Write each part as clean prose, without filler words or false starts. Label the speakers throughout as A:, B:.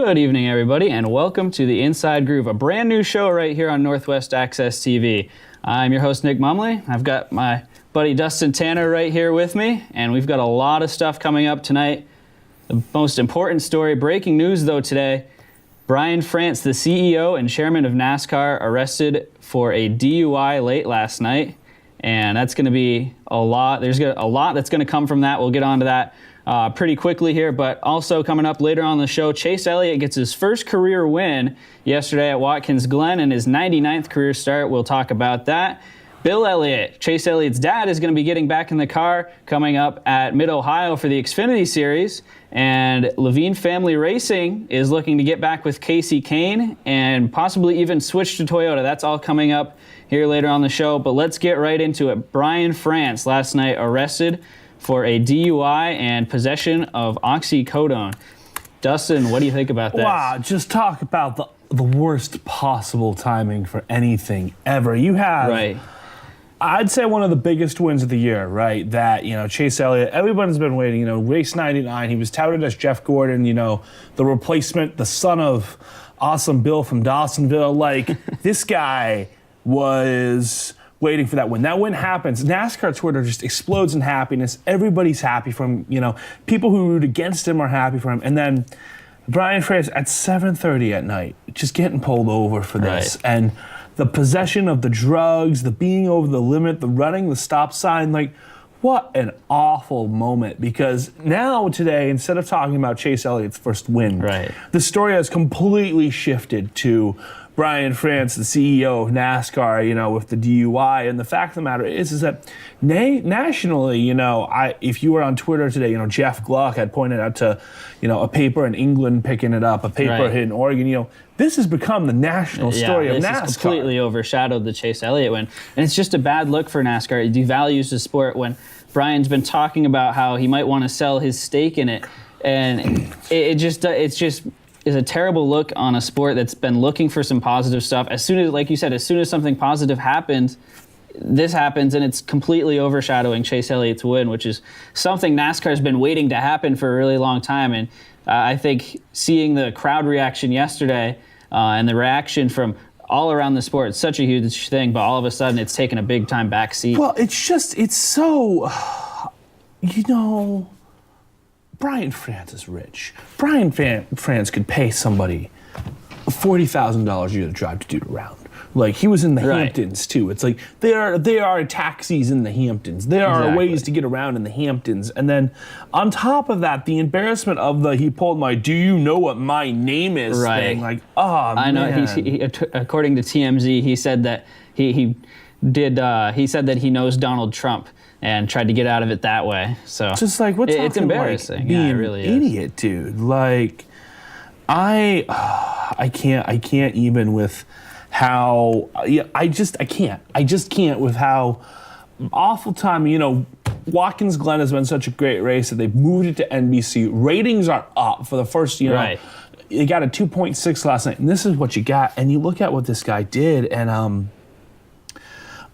A: Good evening, everybody, and welcome to the Inside Groove, a brand new show right here on Northwest Access TV. I'm your host, Nick Mumley. I've got my buddy Dustin Tanner right here with me, and we've got a lot of stuff coming up tonight. The most important story, breaking news though today, Brian France, the CEO and chairman of NASCAR, arrested for a DUI late last night, and that's going to be a lot. There's a lot that's going to come from that. We'll get on to that pretty quickly here, but also coming up later on the show, Chase Elliott gets his first career win yesterday at Watkins Glen and his 99th career start. We'll talk about that. Bill Elliott, Chase Elliott's dad, is going to be getting back in the car coming up at Mid-Ohio for the Xfinity Series, and Levine Family Racing is looking to get back with Casey Kane and possibly even switch to Toyota. That's all coming up here later on the show, but let's get right into it. Brian France last night arrested for a DUI and possession of oxycodone. Dustin, what do you think about that?
B: Wow, just talk about the worst possible timing for anything ever. You have,
A: Right.
B: I'd say, one of the biggest wins of the year, right? That, Chase Elliott, everyone's been waiting. Race 99, he was touted as Jeff Gordon, the replacement, the son of Awesome Bill from Dawsonville. Like, this guy was waiting for that win. That win happens. NASCAR Twitter just explodes in happiness. Everybody's happy for him. People who root against him are happy for him. And then Brian France at 7:30 at night, just getting pulled over for this.
A: Right.
B: And the possession of the drugs, the being over the limit, the running the stop sign, what an awful moment. Because now today, instead of talking about Chase Elliott's first win,
A: Right.
B: the story has completely shifted to Brian France, the CEO of NASCAR, with the DUI. And the fact of the matter is that nationally, if you were on Twitter today, Jeff Gluck had pointed out to, a paper in England picking it up, a paper
A: Right.
B: in Oregon, this has become the national story of
A: this
B: NASCAR.
A: has completely overshadowed the Chase Elliott win. And it's just a bad look for NASCAR. It devalues the sport when Brian's been talking about how he might want to sell his stake in it. And it's just is a terrible look on a sport that's been looking for some positive stuff. As soon as, like you said, as soon as something positive happens, this happens, and it's completely overshadowing Chase Elliott's win, which is something NASCAR's been waiting to happen for a really long time. And I think seeing the crowd reaction yesterday and the reaction from all around the sport, it's such a huge thing, but all of a sudden it's taken a big time back seat.
B: Well, it's so, Brian France is rich. Brian France could pay somebody $40,000 a year to drive to do the round. Like, he was in the
A: Right.
B: Hamptons too. It's like there are taxis in the Hamptons. There are
A: Exactly.
B: ways to get around in the Hamptons. And then on top of that, the embarrassment of he pulled my "Do you know what my name is?"
A: Right.
B: thing. Like, oh
A: I know.
B: man.
A: He, according to TMZ, he said that he said that he knows Donald Trump and tried to get out of it that way. So
B: Just like, what's
A: it's embarrassing.
B: Being
A: Yeah, it really is.
B: idiot, dude. Like, I can't even with how I just can't with how awful time. Watkins Glen has been such a great race that they've moved it to NBC. Ratings are up for the first.
A: Right.
B: You got a 2.6 last night, and this is what you got. And you look at what this guy did, and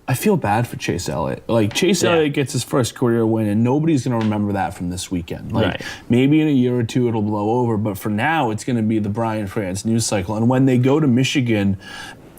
B: I feel bad for Chase Elliott. Like, Chase Elliott gets his first career win, and nobody's going to remember that from this weekend. Like,
A: Right.
B: maybe in a year or two it'll blow over, but for now it's going to be the Brian France news cycle. And when they go to Michigan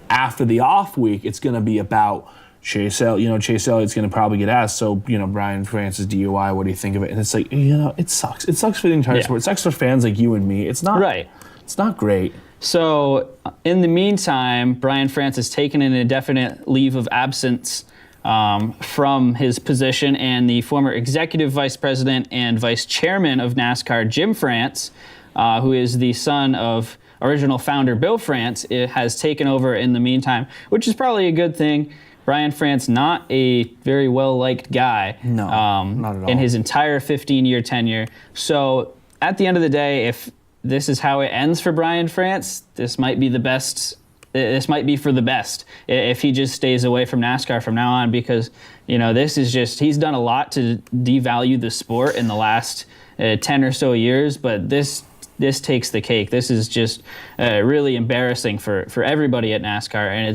B: after the off week, it's going to be about Chase Elliott. Chase Elliott's going to probably get asked, so, Brian France's DUI, what do you think of it? And it's like, it sucks. It sucks for the entire sport. It sucks for fans like you and me. It's not
A: Right.
B: It's not great.
A: So, in the meantime, Brian France has taken an indefinite leave of absence from his position, and the former executive vice president and vice chairman of NASCAR, Jim France, who is the son of original founder Bill France, has taken over in the meantime, which is probably a good thing. Brian France, not a very well-liked guy.
B: No, not at all.
A: In his entire 15-year tenure. So, at the end of the day, if this is how it ends for Brian France, this might be the best. This might be for the best if he just stays away from NASCAR from now on, because this is just, he's done a lot to devalue the sport in the last 10 or so years, but this takes the cake. This is just really embarrassing for everybody at NASCAR, and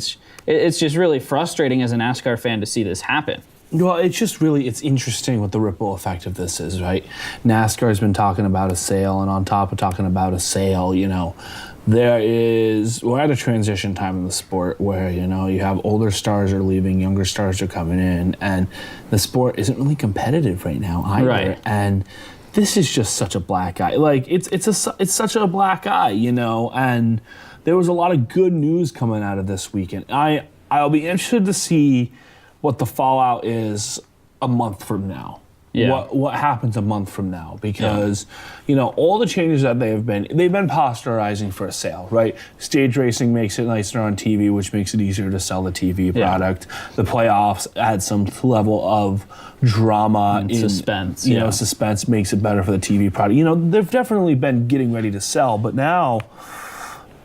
A: it's just really frustrating as a NASCAR fan to see this happen.
B: Well, it's just really, it's interesting what the ripple effect of this is, right? NASCAR has been talking about a sale, and on top of talking about a sale, you know, we're at a transition time in the sport where, you know, you have older stars are leaving, younger stars are coming in, and the sport isn't really competitive right now either.
A: Right.
B: And this is just such a black eye. Like, it's such a black eye, you know, and there was a lot of good news coming out of this weekend. I'll be interested to see what the fallout is a month from now.
A: Yeah.
B: What happens a month from now? Because, you know, all the changes that they've been posterizing for a sale, right? Stage racing makes it nicer on TV, which makes it easier to sell the TV product. The playoffs add some level of drama
A: and suspense.
B: You know, suspense makes it better for the TV product. You know, they've definitely been getting ready to sell, but now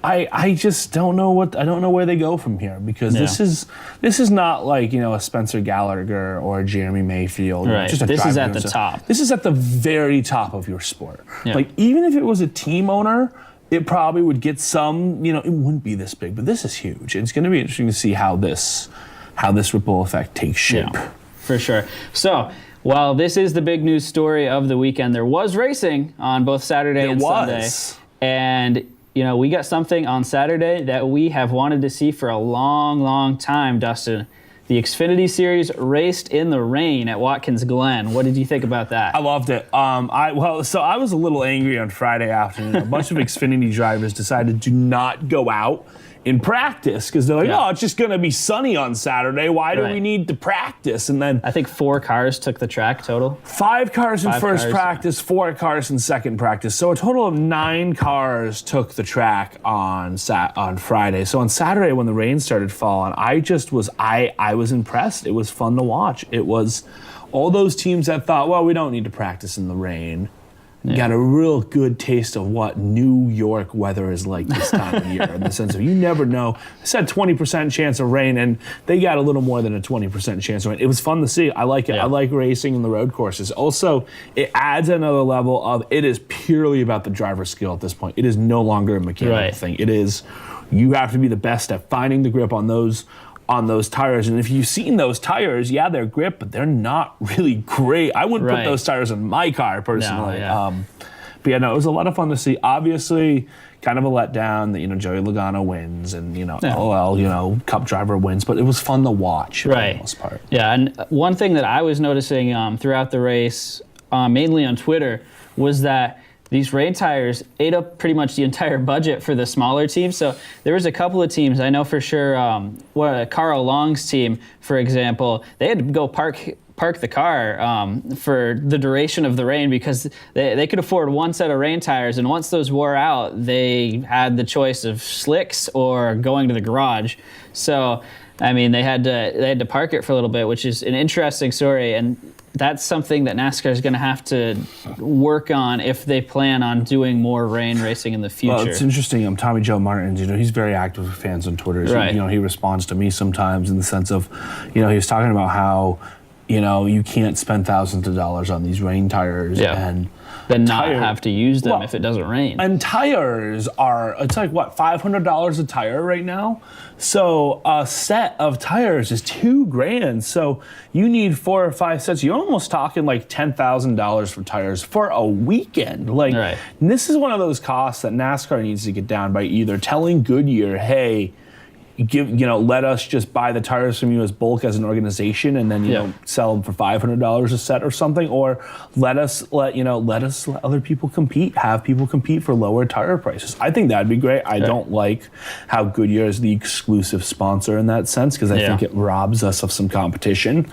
B: I just don't know where they go from here, because this is not like, you know, a Spencer Gallagher or a Jeremy Mayfield.
A: Right. This is at the top.
B: This is at the very top of your sport.
A: Yeah.
B: Like, even if it was a team owner, it probably would get some, you know, it wouldn't be this big, but this is huge. It's going to be interesting to see how this ripple effect takes shape.
A: Yeah, for sure. So, while this is the big news story of the weekend, there was racing on both Saturday and Sunday. And you know, we got something on Saturday that we have wanted to see for a long, long time, Dustin. The Xfinity Series raced in the rain at Watkins Glen. What did you think about that?
B: I loved it. I was a little angry on Friday afternoon. A bunch of Xfinity drivers decided to not go out in practice because they're like, oh, it's just going to be sunny on Saturday. Why do we need to practice? And then
A: I think 4 cars took the track total.
B: 5 cars in first practice, 4 cars in second practice. So a total of 9 cars took the track on Friday. So on Saturday when the rain started falling, I was impressed. It was fun to watch. It was all those teams that thought, well, we don't need to practice in the rain. Got a real good taste of what New York weather is like this time of year, in the sense of you never know. I said 20% chance of rain, and they got a little more than a 20% chance of rain. It was fun to see. I like it. Yeah. I like racing in the road courses. Also, it adds another level of, it is purely about the driver's skill at this point. It is no longer a mechanical thing. It is, you have to be the best at finding the grip on those tires. And if you've seen those tires, they're grip, but they're not really great. I wouldn't put those tires in my car personally. But it was a lot of fun to see. Obviously, kind of a letdown that, you know, Joey Logano wins and, you know, Cup driver wins, but it was fun to watch for the most part. Yeah,
A: and one thing that I was noticing throughout the race, mainly on Twitter, was that these rain tires ate up pretty much the entire budget for the smaller teams. So there was a couple of teams, I know for sure, Carl Long's team, for example, they had to go park the car for the duration of the rain because they could afford one set of rain tires, and once those wore out, they had the choice of slicks or going to the garage. So, I mean, they had to park it for a little bit, which is an interesting story, and that's something that NASCAR is going to have to work on if they plan on doing more rain racing in the future. Well,
B: it's interesting. Tommy Joe Martin, you know, he's very active with fans on Twitter. So, you know, he responds to me sometimes in the sense of, you know, he was talking about how, you know, you can't spend thousands of dollars on these rain tires and
A: then not have to use them if it doesn't rain.
B: And tires it's like, what, $500 a tire right now? So a set of tires is $2,000. So you need 4 or 5 sets. You're almost talking like $10,000 for tires for a weekend. Like, this is one of those costs that NASCAR needs to get down by either telling Goodyear, hey, let us just buy the tires from you as bulk as an organization, and then you know, sell them for $500 a set or something, or let us let other people compete, have people compete for lower tire prices. I think that'd be great. I don't like how Goodyear is the exclusive sponsor in that sense, because I think it robs us of some competition.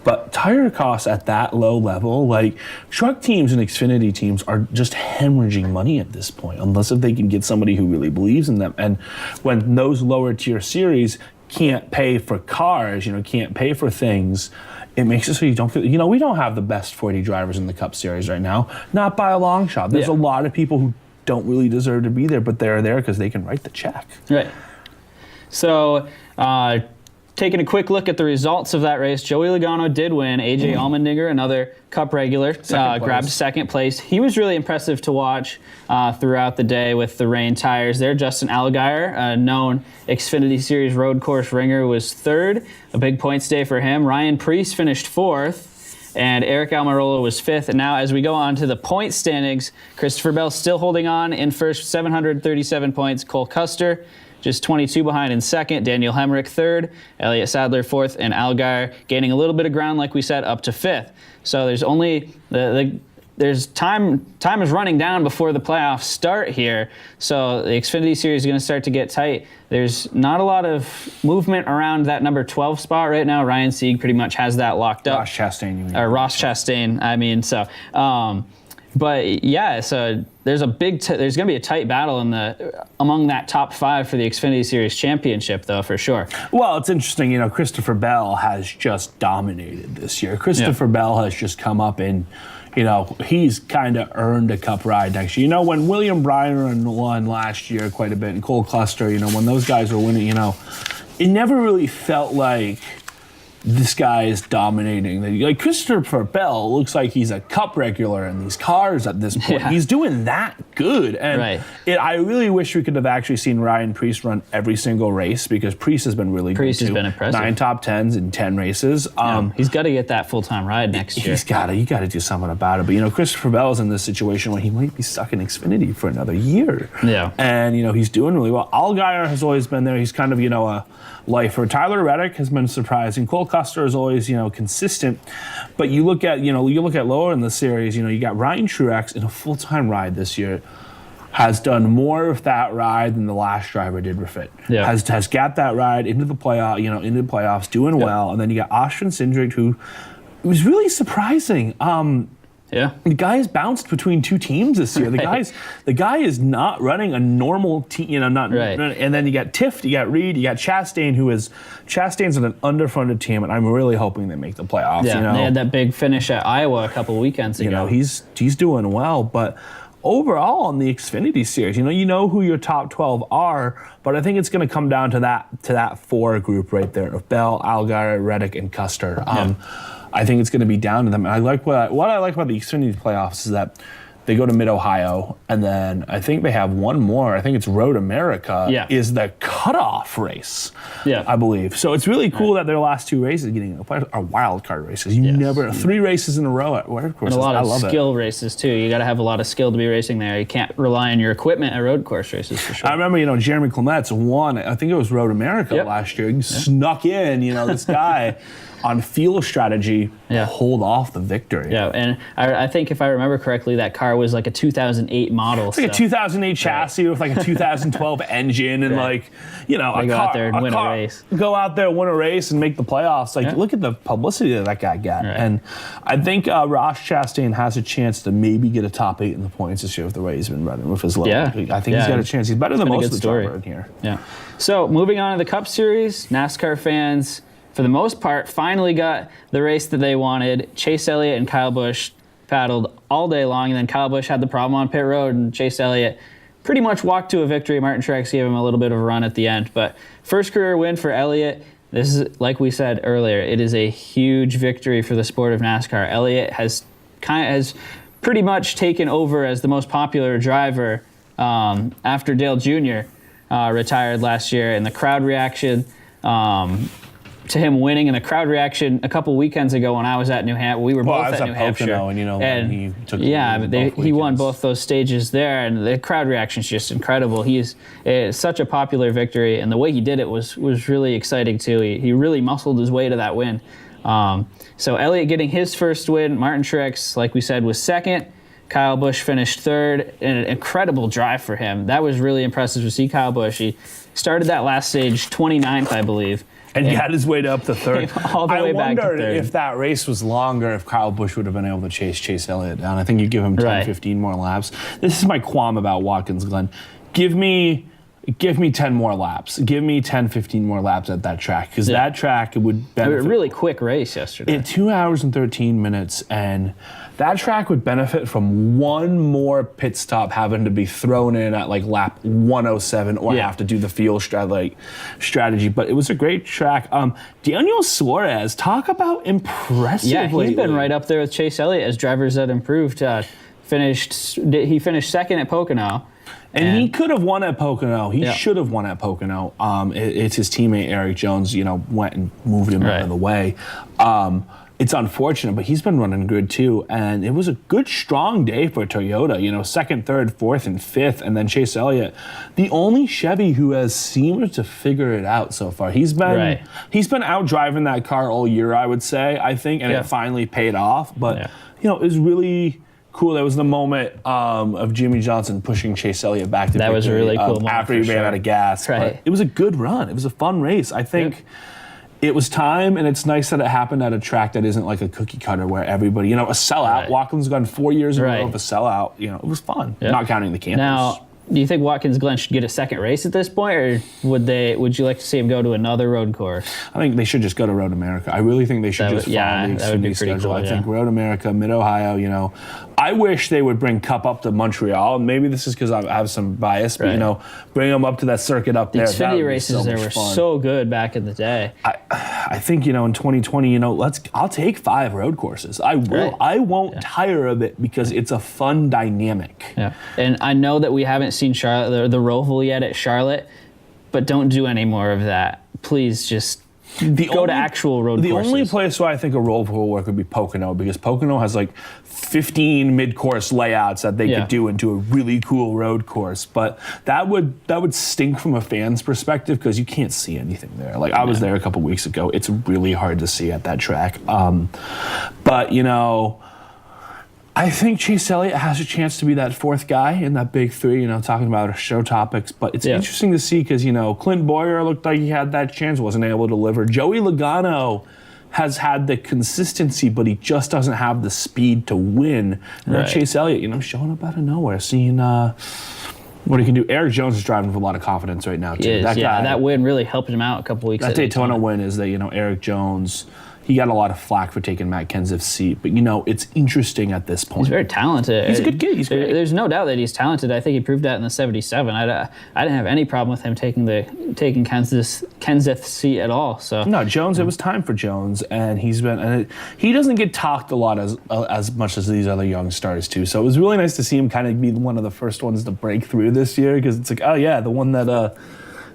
B: But tire costs at that low level, like truck teams and Xfinity teams are just hemorrhaging money at this point, unless if they can get somebody who really believes in them. And when those lower tier series can't pay for cars, you know, can't pay for things, it makes it so you don't feel, you know, we don't have the best 40 drivers in the Cup Series right now, not by a long shot. There's a lot of people who don't really deserve to be there, but they're there because they can write the check.
A: Right. So, taking a quick look at the results of that race, Joey Logano did win. AJ Allmendinger, another Cup regular, grabbed second place. He was really impressive to watch throughout the day with the rain tires there. Justin Allgaier, a known Xfinity Series road course ringer, was third. A big points day for him. Ryan Preece finished fourth, and Eric Almirola was fifth. And now as we go on to the point standings, Christopher Bell still holding on in first, 737 points. Cole Custer just 22 behind in second. Daniel Hemrick third. Elliott Sadler fourth. And Allgaier gaining a little bit of ground, like we said, up to fifth. So there's only there's time is running down before the playoffs start here. So the Xfinity Series is going to start to get tight. There's not a lot of movement around that number 12 spot right now. Ryan Sieg pretty much has that locked up.
B: Ross Chastain.
A: Ross Chastain, I mean. So, but yeah, so there's there's going to be a tight battle among that top five for the Xfinity Series championship, though, for sure.
B: Well, it's interesting, Christopher Bell has just dominated this year. Christopher Bell has just come up and, he's kind of earned a Cup ride next year. When William Byron won last year quite a bit, and Cole Custer, when those guys were winning, it never really felt like this guy is dominating. Like Christopher Bell looks like he's a Cup regular in these cars at this point. Yeah. He's doing that good. And I really wish we could have actually seen Ryan Preece run every single race, because Preece has been really good.
A: Preece has been impressive.
B: 9 top 10s in 10 races.
A: He's got to get that full-time ride next year.
B: You got to do something about it. But, Christopher Bell is in this situation where he might be stuck in Xfinity for another year.
A: Yeah.
B: And, he's doing really well. Allgaier has always been there. He's kind of, a lifer. Tyler Reddick has been surprising. Cole Custer is always, consistent. But you look at lower in the series, you got Ryan Truex in a full-time ride this year, has done more of that ride than the last driver did Refit. Yeah. Has got that ride into the playoffs, doing well. And then you got Austin Cindric, who was really surprising.
A: Yeah,
B: the guy has bounced between two teams this year. The guy is not running a normal team, And then you got Tiff, you got Reed, you got Chastain, Chastain's on an underfunded team, and I'm really hoping they make the playoffs.
A: Yeah, they had that big finish at Iowa a couple weekends ago.
B: He's doing well, but overall in the Xfinity Series, you know who your top 12 are, but I think it's going to come down to that 4 group right there of Bell, Allgaier, Reddick, and Custer. I think it's going to be down to them. And I like what I like about the Xfinity playoffs is that they go to Mid-Ohio, and then I think they have one more. I think it's Road America is the cutoff race, I believe. So it's really cool that their last 2 races are wild card races. You never 3 races in a row at road courses.
A: And a lot of skill races too. You got to have a lot of skill to be racing there. You can't rely on your equipment at road course races for sure.
B: I remember, Jeremy Clements won. I think it was Road America last year. He snuck in. This guy. On field strategy, hold off the victory.
A: Yeah, and I think if I remember correctly, that car was like a 2008 model.
B: It's like a 2008 chassis with like a 2012 engine, and
A: go out there and win a race.
B: Go out there, win a race, and make the playoffs. Look at the publicity that guy got. Right. And I think Ross Chastain has a chance to maybe get a top 8 in the points this year with the way he's been running with his low.
A: Yeah.
B: I think he's got a chance. He's better than most of the drivers in here.
A: Yeah. So moving on to the Cup Series, NASCAR fans, for the most part, finally got the race that they wanted. Chase Elliott and Kyle Busch paddled all day long, and then Kyle Busch had the problem on pit road, and Chase Elliott pretty much walked to a victory. Martin Truex gave him a little bit of a run at the end. But first career win for Elliott. This is, like we said earlier, it is a huge victory for the sport of NASCAR. Elliott has pretty much taken over as the most popular driver after Dale Jr. Retired last year, and the crowd reaction to him winning, and the crowd reaction a couple weekends ago when I was at New Hampshire. We were both at New Hampshire.
B: And he took
A: he won both those stages there, and the crowd reaction is just incredible. It's such a popular victory, and the way he did it was really exciting too. He really muscled his way to that win. So Elliott getting his first win. Martin Truex, like we said, was second. Kyle Busch finished third. An incredible drive for him. That was really impressive to see Kyle Busch. He started that last stage 29th, I believe.
B: And he got his way up to third.
A: All the way back to third.
B: I wondered if that race was longer, if Kyle Busch would have been able to chase Elliott down. I think you give him 10, 15 more laps. This is my qualm about Watkins Glen. Give me give me 10 more laps. Give me 10, 15 more laps at that track, because that track would benefit.
A: A really quick race yesterday.
B: 2 hours and 13 minutes, and that track would benefit from one more pit stop having to be thrown in at like lap 107 or have to do the field strategy. But it was a great track. Daniel Suarez, talk about impressive.
A: Yeah, he's been
B: lately.
A: right up there with Chase Elliott as drivers that improved. He finished second at Pocono.
B: And he could have won at Pocono. He should have won at Pocono. It's his teammate, Eric Jones, went and moved him out of the way. It's unfortunate, but he's been running good too. And it was a good, strong day for Toyota. Second, third, fourth, and fifth. And then Chase Elliott, the only Chevy who has seemed to figure it out so far. He's been out driving that car all year, I would say, and it finally paid off. But, it was really cool. There was the moment of Jimmy Johnson pushing Chase Elliott back to victory.
A: That was a really cool moment
B: after he ran out of gas.
A: Right.
B: But it was a good run. It was a fun race. I think it was time, and it's nice that it happened at a track that isn't like a cookie cutter where everybody, a sellout.
A: Right.
B: Watkins gone 4 years in a row of a sellout. It was fun. Not counting the campers.
A: Now, do you think Watkins Glen should get a second race at this point, or would you like to see him go to another road course?
B: I think they should just go to Road America. I really think they should follow the Xfinity schedule.
A: Cool,
B: I think Road America, Mid-Ohio, I wish they would bring Cup up to Montreal. Maybe this is because I have some bias, but, bring them up to that circuit up there.
A: The Xfinity races there were so good back in the day.
B: I think, in 2020, I'll take 5 road courses. I will.
A: Right.
B: I won't tire of it because it's a fun dynamic.
A: Yeah. And I know that we haven't seen Charlotte, the Roval yet at Charlotte, but don't do any more of that. Please just go to actual road courses.
B: The only place where I think a Roval will work would be Pocono, because Pocono has like 15 mid-course layouts that they could do into a really cool road course. But that would stink from a fan's perspective because you can't see anything there. Like I was there a couple weeks ago. It's really hard to see at that track. But I think Chase Elliott has a chance to be that fourth guy in that big three, talking about show topics. But it's interesting to see because, Clint Boyer looked like he had that chance, wasn't able to deliver. Joey Logano has had the consistency, but he just doesn't have the speed to win. And Chase Elliott, showing up out of nowhere, seeing what he can do. Eric Jones is driving with a lot of confidence right now, too.
A: That win really helped him out a couple weeks ago.
B: That Daytona win is that, Eric Jones, he got a lot of flack for taking Matt Kenseth's seat, but it's interesting at this point.
A: He's very talented.
B: He's a good kid. He's great.
A: There's no doubt that he's talented. I think he proved that in the 77. I didn't have any problem with him taking Kenseth's seat at all. So
B: no, Jones. It was time for Jones, and he doesn't get talked a lot as much as these other young stars too. So it was really nice to see him kind of be one of the first ones to break through this year, because it's like, oh yeah, the one that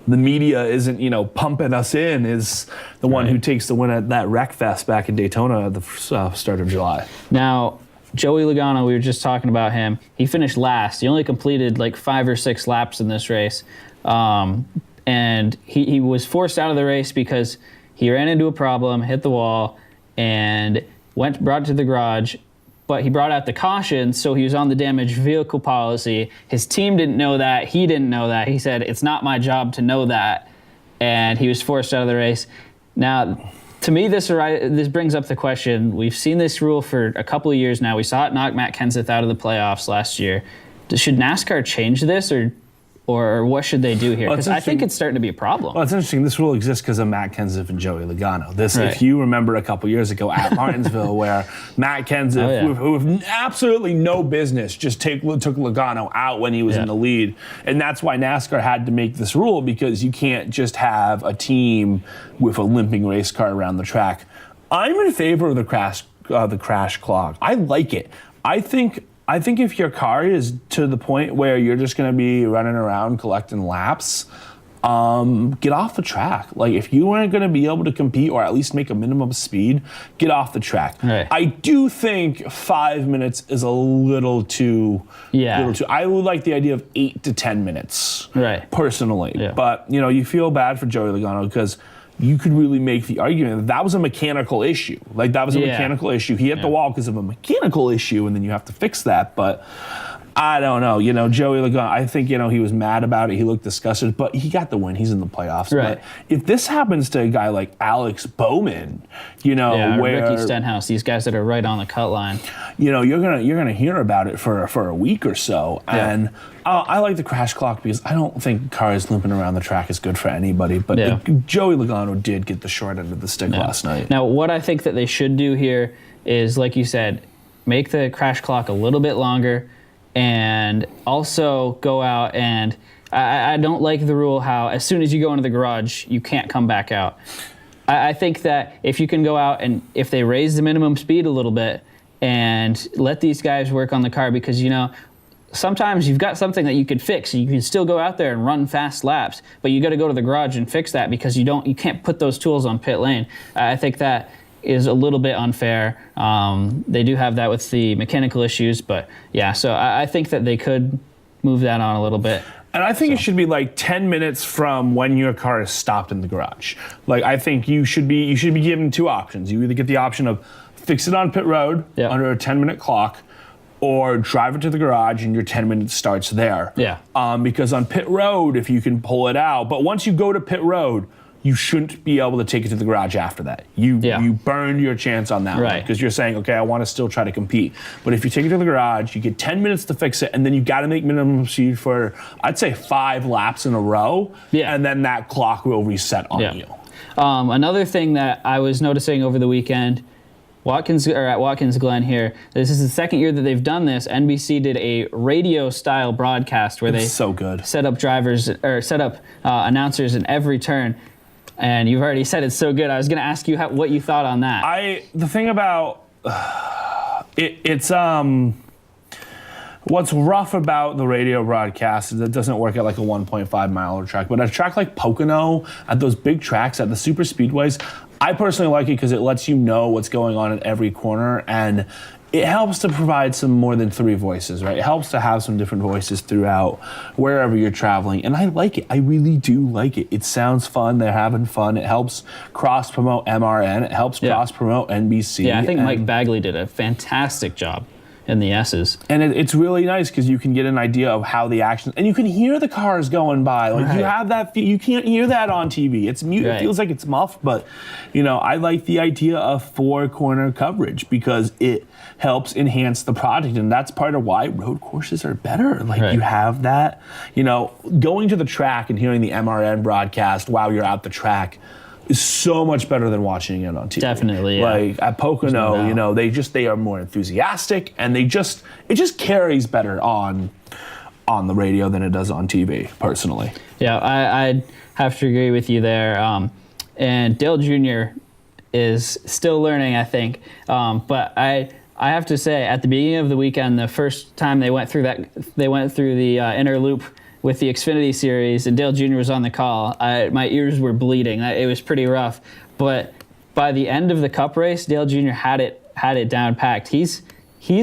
B: the media isn't, pumping us in is the one who takes the win at that wreck fest back in Daytona at the start of July.
A: Now, Joey Logano, we were just talking about him. He finished last. He only completed like 5 or 6 laps in this race. And he was forced out of the race because he ran into a problem, hit the wall, and brought it to the garage. But he brought out the caution, so he was on the damaged vehicle policy. His team didn't know that. He didn't know that. He said, it's not my job to know that. And he was forced out of the race. Now, to me, this brings up the question. We've seen this rule for a couple of years now. We saw it knock Matt Kenseth out of the playoffs last year. Should NASCAR change this, or what should they do here? Because I think it's starting to be a problem.
B: Well, it's interesting. This rule exists because of Matt Kenseth and Joey Logano. If you remember a couple years ago at Martinsville, where Matt Kenseth, who have absolutely no business, just took Logano out when he was in the lead. And that's why NASCAR had to make this rule, because you can't just have a team with a limping race car around the track. I'm in favor of the crash clog. I like it. I think if your car is to the point where you're just going to be running around collecting laps, get off the track. Like, if you aren't going to be able to compete or at least make a minimum speed, get off the track.
A: Right.
B: I do think 5 minutes is a little too. I would like the idea of 8 to 10 minutes.
A: Right.
B: Personally, but you feel bad for Joey Logano because you could really make the argument that was a mechanical issue. Like, that was a mechanical issue. He hit the wall because of a mechanical issue, and then you have to fix that. But I don't know. You know, Joey Logano, I think, you know, he was mad about it. He looked disgusted, but he got the win. He's in the playoffs.
A: Right.
B: But if this happens to a guy like Alex Bowman, you know, where
A: Ricky Stenhouse, these guys that are right on the cut line,
B: you know, you're gonna hear about it for a week or so.
A: Yeah.
B: And I like the crash clock because I don't think cars looping around the track is good for anybody. But Joey Logano did get the short end of the stick last night.
A: Now, what I think that they should do here is, like you said, make the crash clock a little bit longer, and also go out and I don't like the rule how as soon as you go into the garage, you can't come back out. I think that if you can go out and if they raise the minimum speed a little bit and let these guys work on the car, because, you know, sometimes you've got something that you could fix. You can still go out there and run fast laps, but you got to go to the garage and fix that because you can't put those tools on pit lane. I think that is a little bit unfair. They do have that with the mechanical issues, but yeah, so I think that they could move that on a little bit.
B: And I think it should be like 10 minutes from when your car is stopped in the garage. Like, I think you should be given two options. You either get the option of fix it on pit road under a 10-minute clock, or drive it to the garage and your 10 minutes starts there.
A: Yeah.
B: Because on pit road, if you can pull it out, but once you go to pit road, you shouldn't be able to take it to the garage after that. You burned your chance on that one because you're saying, okay, I want to still try to compete. But if you take it to the garage, you get 10 minutes to fix it, and then you got to make minimum speed for, I'd say, 5 laps in a row, and then that clock will reset on you.
A: Another thing that I was noticing over the weekend, at Watkins Glen here, this is the second year that they've done this. NBC did a radio-style broadcast where they set up announcers in every turn. And you've already said it's so good. I was going to ask you what you thought on that.
B: The thing about what's rough about the radio broadcast is it doesn't work at like a 1.5 mile track. But at a track like Pocono, at those big tracks, at the super speedways, I personally like it because it lets you know what's going on at every corner, and it helps to provide some more than 3 voices, right? It helps to have some different voices throughout wherever you're traveling. And I like it. I really do like it. It sounds fun. They're having fun. It helps cross-promote MRN. It helps cross-promote NBC.
A: Yeah, I think Mike Bagley did a fantastic job in the S's.
B: And it's really nice because you can get an idea of how the action, and you can hear the cars going by. Like you have that, you can't hear that on TV. It's mute. It feels like it's muffled, but you know, I like the idea of 4-corner coverage because it helps enhance the product, and that's part of why road courses are better. Like you have that, you know, going to the track and hearing the MRN broadcast while you're at the track is so much better than watching it on TV.
A: Definitely,
B: Like at Pocono, you know, they are more enthusiastic, and it just carries better on the radio than it does on TV, personally.
A: Yeah, I have to agree with you there. And Dale Jr. is still learning, I think. But I have to say, at the beginning of the weekend, the first time they went through the inner loop with the Xfinity Series, and Dale Jr. was on the call, my ears were bleeding. It was pretty rough. But by the end of the Cup race, Dale Jr. had it down packed. He's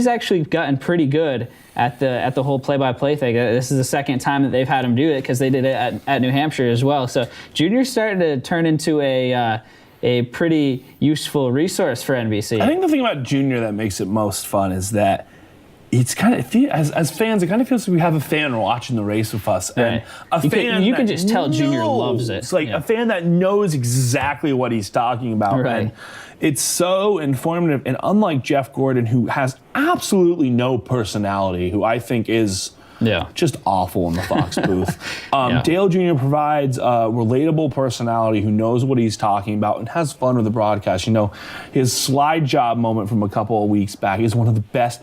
A: actually gotten pretty good at the whole play-by-play thing. This is the second time that they've had him do it because they did it at New Hampshire as well. So Jr.'s starting to turn into a pretty useful resource for NBC.
B: I think the thing about Junior that makes it most fun is that it's kind of, as fans, it kind of feels like we have a fan watching the race with us. And
A: you can just tell Junior loves it.
B: It's like a fan that knows exactly what he's talking about.
A: Right.
B: And it's so informative. And unlike Jeff Gordon, who has absolutely no personality, who I think is just awful in the Fox booth. Dale Jr. provides a relatable personality who knows what he's talking about and has fun with the broadcast. You know, his slide job moment from a couple of weeks back is one of the best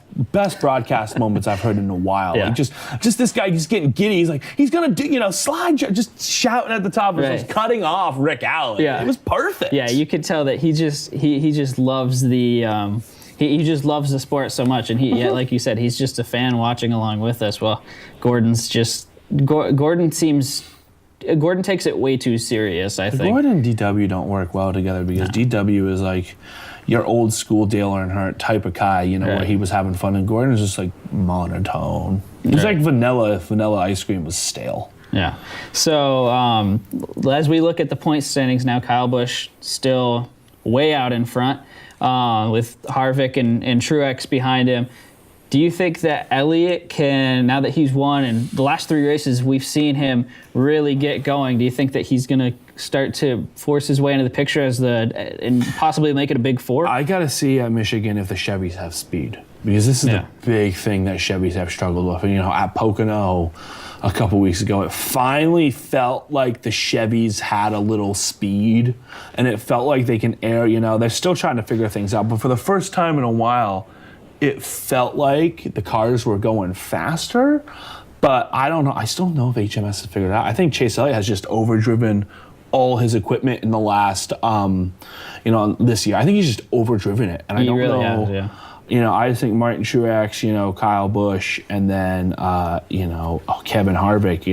B: broadcast moments I've heard in a while. Like just this guy just getting giddy. He's like, he's gonna do, slide job, just shouting at the top of his voice, cutting off Rick Allen. Yeah. It was perfect.
A: Yeah, you could tell that he just loves the He just loves the sport so much, and like you said, he's just a fan watching along with us. Well, Gordon takes it way too serious, I think.
B: Gordon and DW don't work well together because DW is like your old school Dale Earnhardt type of guy, where he was having fun, and Gordon is just like monotone. It's like vanilla if vanilla ice cream was stale.
A: Yeah. So as we look at the point standings now, Kyle Busch still way out in front. With Harvick and Truex behind him. Do you think that Elliott can, now that he's won, and the last 3 races we've seen him really get going, do you think that he's going to start to force his way into the picture and possibly make it a big 4?
B: I got to see at Michigan if the Chevys have speed, because this is the big thing that Chevys have struggled with. And, at Pocono a couple weeks ago, it finally felt like the Chevys had a little speed, and it felt like they can air, they're still trying to figure things out. But for the first time in a while, it felt like the cars were going faster, but I don't know. I still don't know if HMS has figured it out. I think Chase Elliott has just overdriven all his equipment in the last, this year. I think he's just overdriven it, and I don't
A: really
B: know.
A: has, yeah.
B: I think Martin Truex, Kyle Busch, and then Kevin Harvick.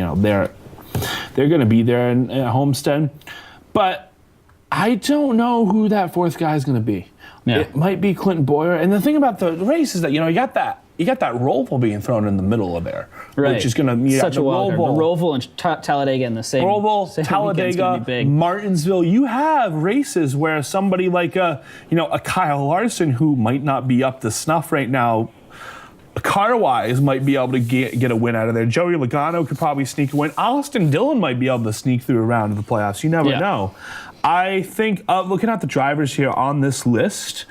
B: They're going to be there in Homestead, but I don't know who that 4th guy is going to be. Yeah. It might be Clinton Boyer. And the thing about the race is that, you got that Roval being thrown in the middle of there.
A: Right.
B: Which is going to be
A: such a wild card. Roval and Talladega in the same.
B: Roval, Talladega, Martinsville. You have races where somebody like a Kyle Larson, who might not be up to snuff right now, car-wise, might be able to get a win out of there. Joey Logano could probably sneak a win. Austin Dillon might be able to sneak through a round of the playoffs. You never know. I think, looking at the drivers here on this list,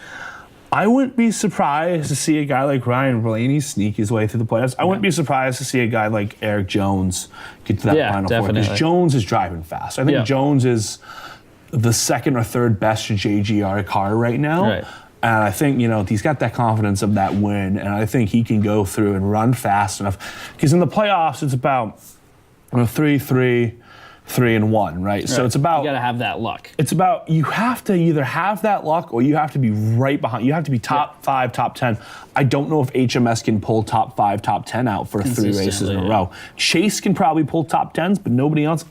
B: I wouldn't be surprised to see a guy like Ryan Blaney sneak his way through the playoffs. I wouldn't be surprised to see a guy like Eric Jones get to that Final Four, because Jones is driving fast. I think Jones is the 2nd or 3rd best JGR car right now.
A: Right.
B: And I think, he's got that confidence of that win, and I think he can go through and run fast enough. Because in the playoffs, it's about 3-3, 3-1, right? So it's about,
A: you got to have that luck.
B: It's about, you have to either have that luck or you have to be right behind. You have to be top 5, top 10. I don't know if HMS can pull top 5, top 10 out for 3 races in a row. Chase can probably pull top 10s, but nobody else.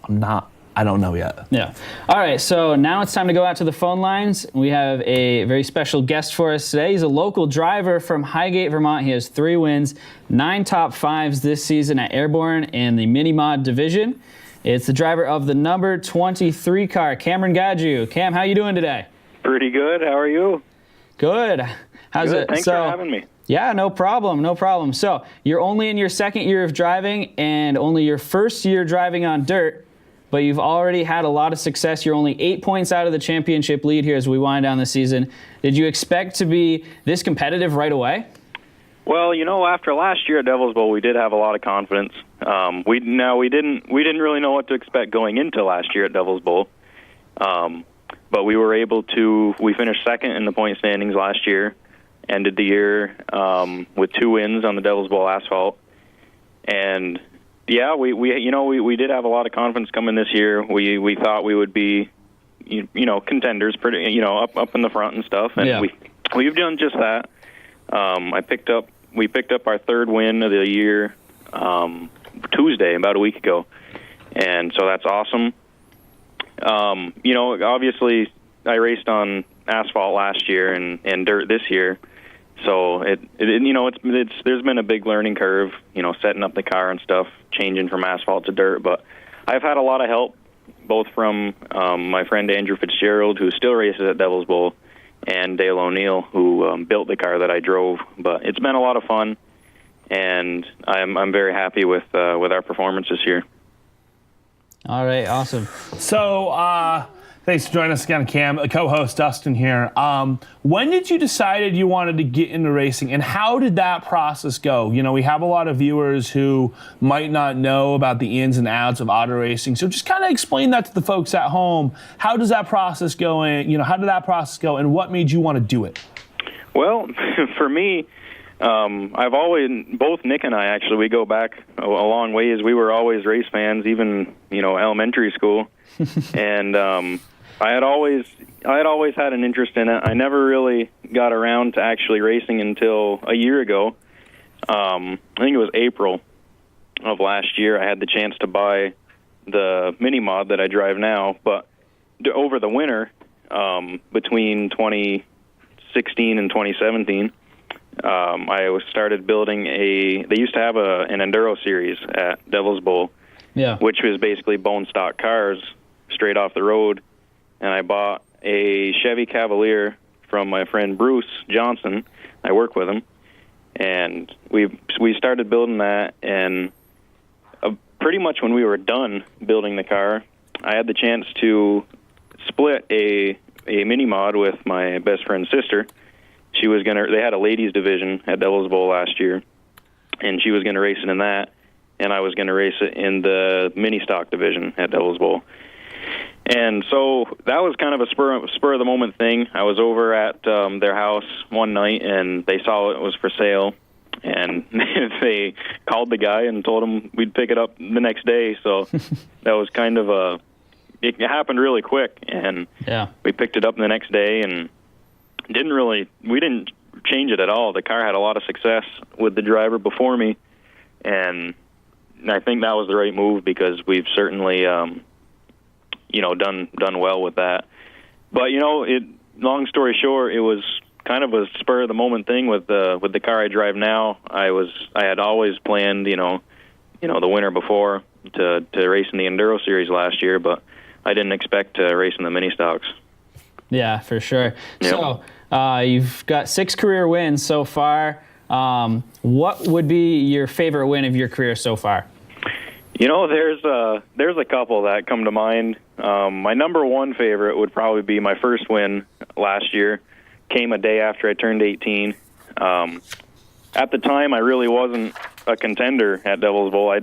B: I don't know yet.
A: Yeah. All right, so now it's time to go out to the phone lines. We have a very special guest for us today. He's a local driver from Highgate, Vermont. He has 3 wins, 9 top 5s this season at Airborne in the Mini Mod division. It's the driver of the number 23 car, Cameron Gadju. Cam, how you doing today?
C: Pretty good. How are you?
A: Good. How's
C: good.
A: it?
C: Thanks for having me.
A: Yeah, no problem. So you're only in your 2nd year of driving and only your 1st year driving on dirt, but you've already had a lot of success. You're only 8 points out of the championship lead here as we wind down the season. Did you expect to be this competitive right away?
C: Well, after last year at Devil's Bowl, we did have a lot of confidence. We didn't really know what to expect going into last year at Devil's Bowl, but we were able to. We finished 2nd in the point standings last year, ended the year with 2 wins on the Devil's Bowl asphalt, and we did have a lot of confidence coming this year. We thought we would be, contenders, pretty, up in the front and stuff, and we've done just that. We picked up our 3rd win of the year Tuesday, about a week ago, and so that's awesome. Obviously, I raced on asphalt last year and dirt this year, so there's been a big learning curve, setting up the car and stuff, changing from asphalt to dirt. But I've had a lot of help, both from my friend Andrew Fitzgerald, who still races at Devil's Bowl, and Dale O'Neill, who built the car that I drove. But it's been a lot of fun, and I'm very happy with our performance this year.
A: All right, awesome.
B: So thanks for joining us again, Cam. Co-host Dustin here. When did you decide you wanted to get into racing, and how did that process go? We have a lot of viewers who might not know about the ins and outs of auto racing, so just kind of explain that to the folks at home. How does that process go? How did that process go, and what made you want to do it?
C: Well, for me, I've always, both Nick and I actually, we go back a long ways. We were always race fans, even elementary school, and I had always had an interest in it. I never really got around to actually racing until a year ago. I think it was April of last year. I had the chance to buy the mini mod that I drive now, but over the winter, between 2016 and 2017, I started building they used to have an enduro series at Devil's Bowl, which was basically bone stock cars straight off the road. And I bought a Chevy Cavalier from my friend Bruce Johnson. I work with him. And we started building that, and pretty much when we were done building the car, I had the chance to split a mini mod with my best friend's sister. They had a ladies division at Devil's Bowl last year, and she was gonna race it in that, and I was gonna race it in the mini stock division at Devil's Bowl. And so that was kind of a spur of the moment thing. I was over at their house one night, and they saw it was for sale, and they called the guy and told him we'd pick it up the next day. So that was kind of it happened really quick, and we picked it up the next day, and we didn't change it at all. The car had a lot of success with the driver before me, and I think that was the right move, because we've certainly done well with that. But long story short, it was kind of a spur of the moment thing with the car I drive now. I had always planned the winter before to race in the Enduro Series last year, but I didn't expect to race in the mini stocks.
A: Yeah, for sure.
C: Yep.
A: So you've got 6 career wins so far. What would be your favorite win of your career so far?
C: There's a couple that come to mind. My number one favorite would probably be my first win last year. Came a day after I turned 18. At the time, I really wasn't a contender at Devil's Bowl.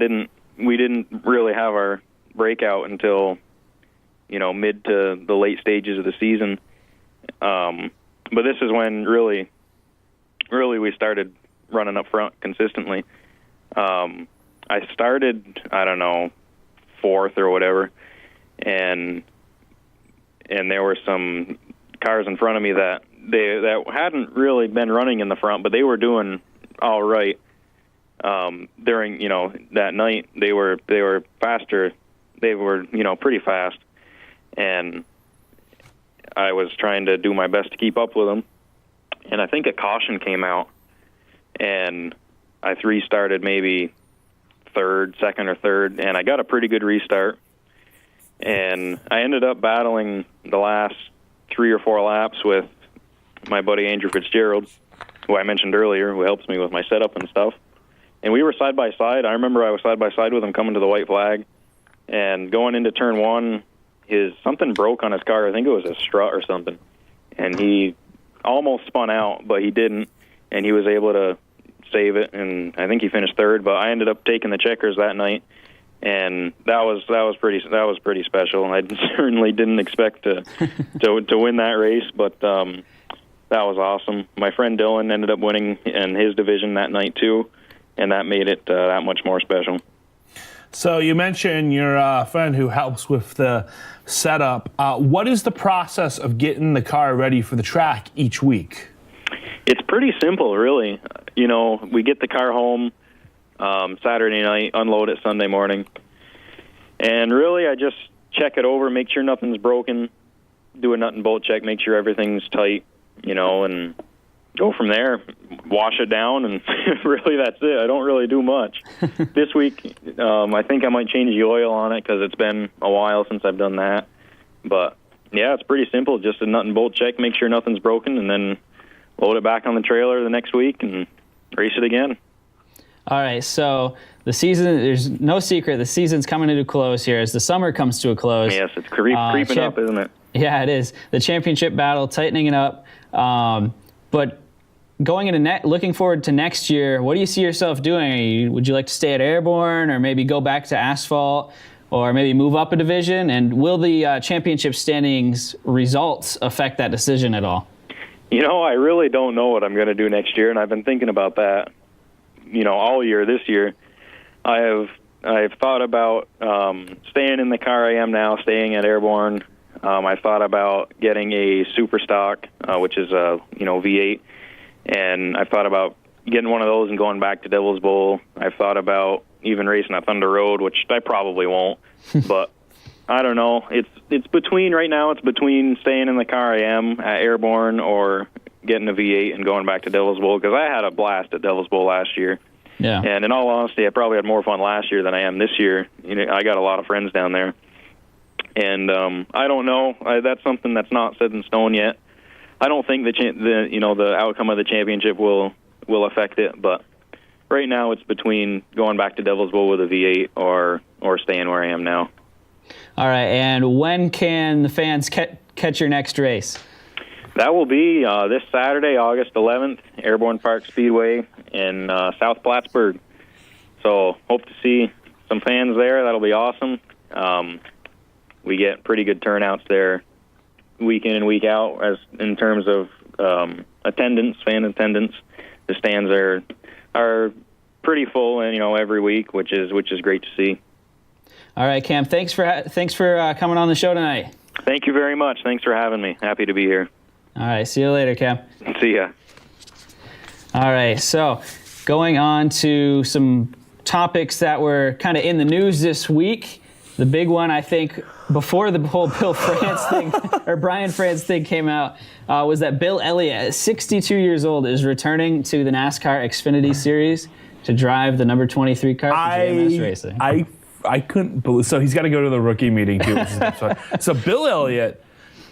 C: We didn't really have our breakout until mid to the late stages of the season. But this is when really we started running up front consistently. I started, I don't know, 4th or whatever, and there were some cars in front of me that hadn't really been running in the front, but they were doing all right. During that night, they were faster. They were pretty fast, and I was trying to do my best to keep up with them. And I think a caution came out, and I restarted maybe second or third, and I got a pretty good restart. And I ended up battling the last 3 or 4 laps with my buddy Andrew Fitzgerald, who I mentioned earlier, who helps me with my setup and stuff. And we were side by side. I remember I was side by side with him coming to the white flag, and going into turn 1, something broke on his car. I think it was a strut or something, and he almost spun out, but he didn't, and he was able to save it, and I think he finished 3rd. But I ended up taking the checkers that night, and that was pretty special. I certainly didn't expect to win that race, but that was awesome. My friend Dylan ended up winning in his division that night too, and that made it that much more special.
B: So you mentioned your friend who helps with the setup. What is the process of getting the car ready for the track each week?
C: It's pretty simple, really. We get the car home Saturday night, unload it Sunday morning, and really I just check it over, make sure nothing's broken, do a nut and bolt check, make sure everything's tight, and go from there, wash it down, and really that's it. I don't really do much. This week, I think I might change the oil on it because it's been a while since I've done that. But, yeah, it's pretty simple. Just a nut and bolt check, make sure nothing's broken, and then load it back on the trailer the next week and race it again.
A: All right, so the season, there's no secret, the season's coming to a close here as the summer comes to a close.
C: Yes, it's creeping up, isn't it?
A: Yeah, it is. The championship battle, tightening it up. But going into looking forward to next year, what do you see yourself doing? Would you like to stay at Airborne, or maybe go back to asphalt, or maybe move up a division? And will the championship standings results affect that decision at all?
C: I really don't know what I'm going to do next year, and I've been thinking about that, all year this year. I've thought about staying in the car I am now, staying at Airborne. I thought about getting a super stock, which is a V8, and I thought about getting one of those and going back to Devil's Bowl. I've thought about even racing a Thunder Road, which I probably won't, but I don't know. It's between right now. It's between staying in the car I am at Airborne or getting a V8 and going back to Devil's Bowl, because I had a blast at Devil's Bowl last year.
A: Yeah.
C: And in all honesty, I probably had more fun last year than I am this year. I got a lot of friends down there. And I don't know. That's something that's not set in stone yet. I don't think the outcome of the championship will will affect it. But right now it's between going back to Devil's Bowl with a V8 or staying where I am now.
A: All right, and when can the fans catch your next race?
C: That will be this Saturday, August 11th, Airborne Park Speedway in South Plattsburgh. So hope to see some fans there. That'll be awesome. We get pretty good turnouts there week in and week out as in terms of attendance, fan attendance. The stands are pretty full, and every week, which is great to see.
A: All right, Cam. Thanks for coming on the show tonight.
C: Thank you very much. Thanks for having me. Happy to be here.
A: All right. See you later, Cam.
C: See ya.
A: All right. So going on to some topics that were kind of in the news this week. The big one, I think, before the whole Bill France thing or Brian France thing came out, was that Bill Elliott, at 62 years old, is returning to the NASCAR Xfinity Series to drive the number 23 car for JMS Racing.
B: I couldn't believe. So he's got to go to the rookie meeting too. Which is so Bill Elliott.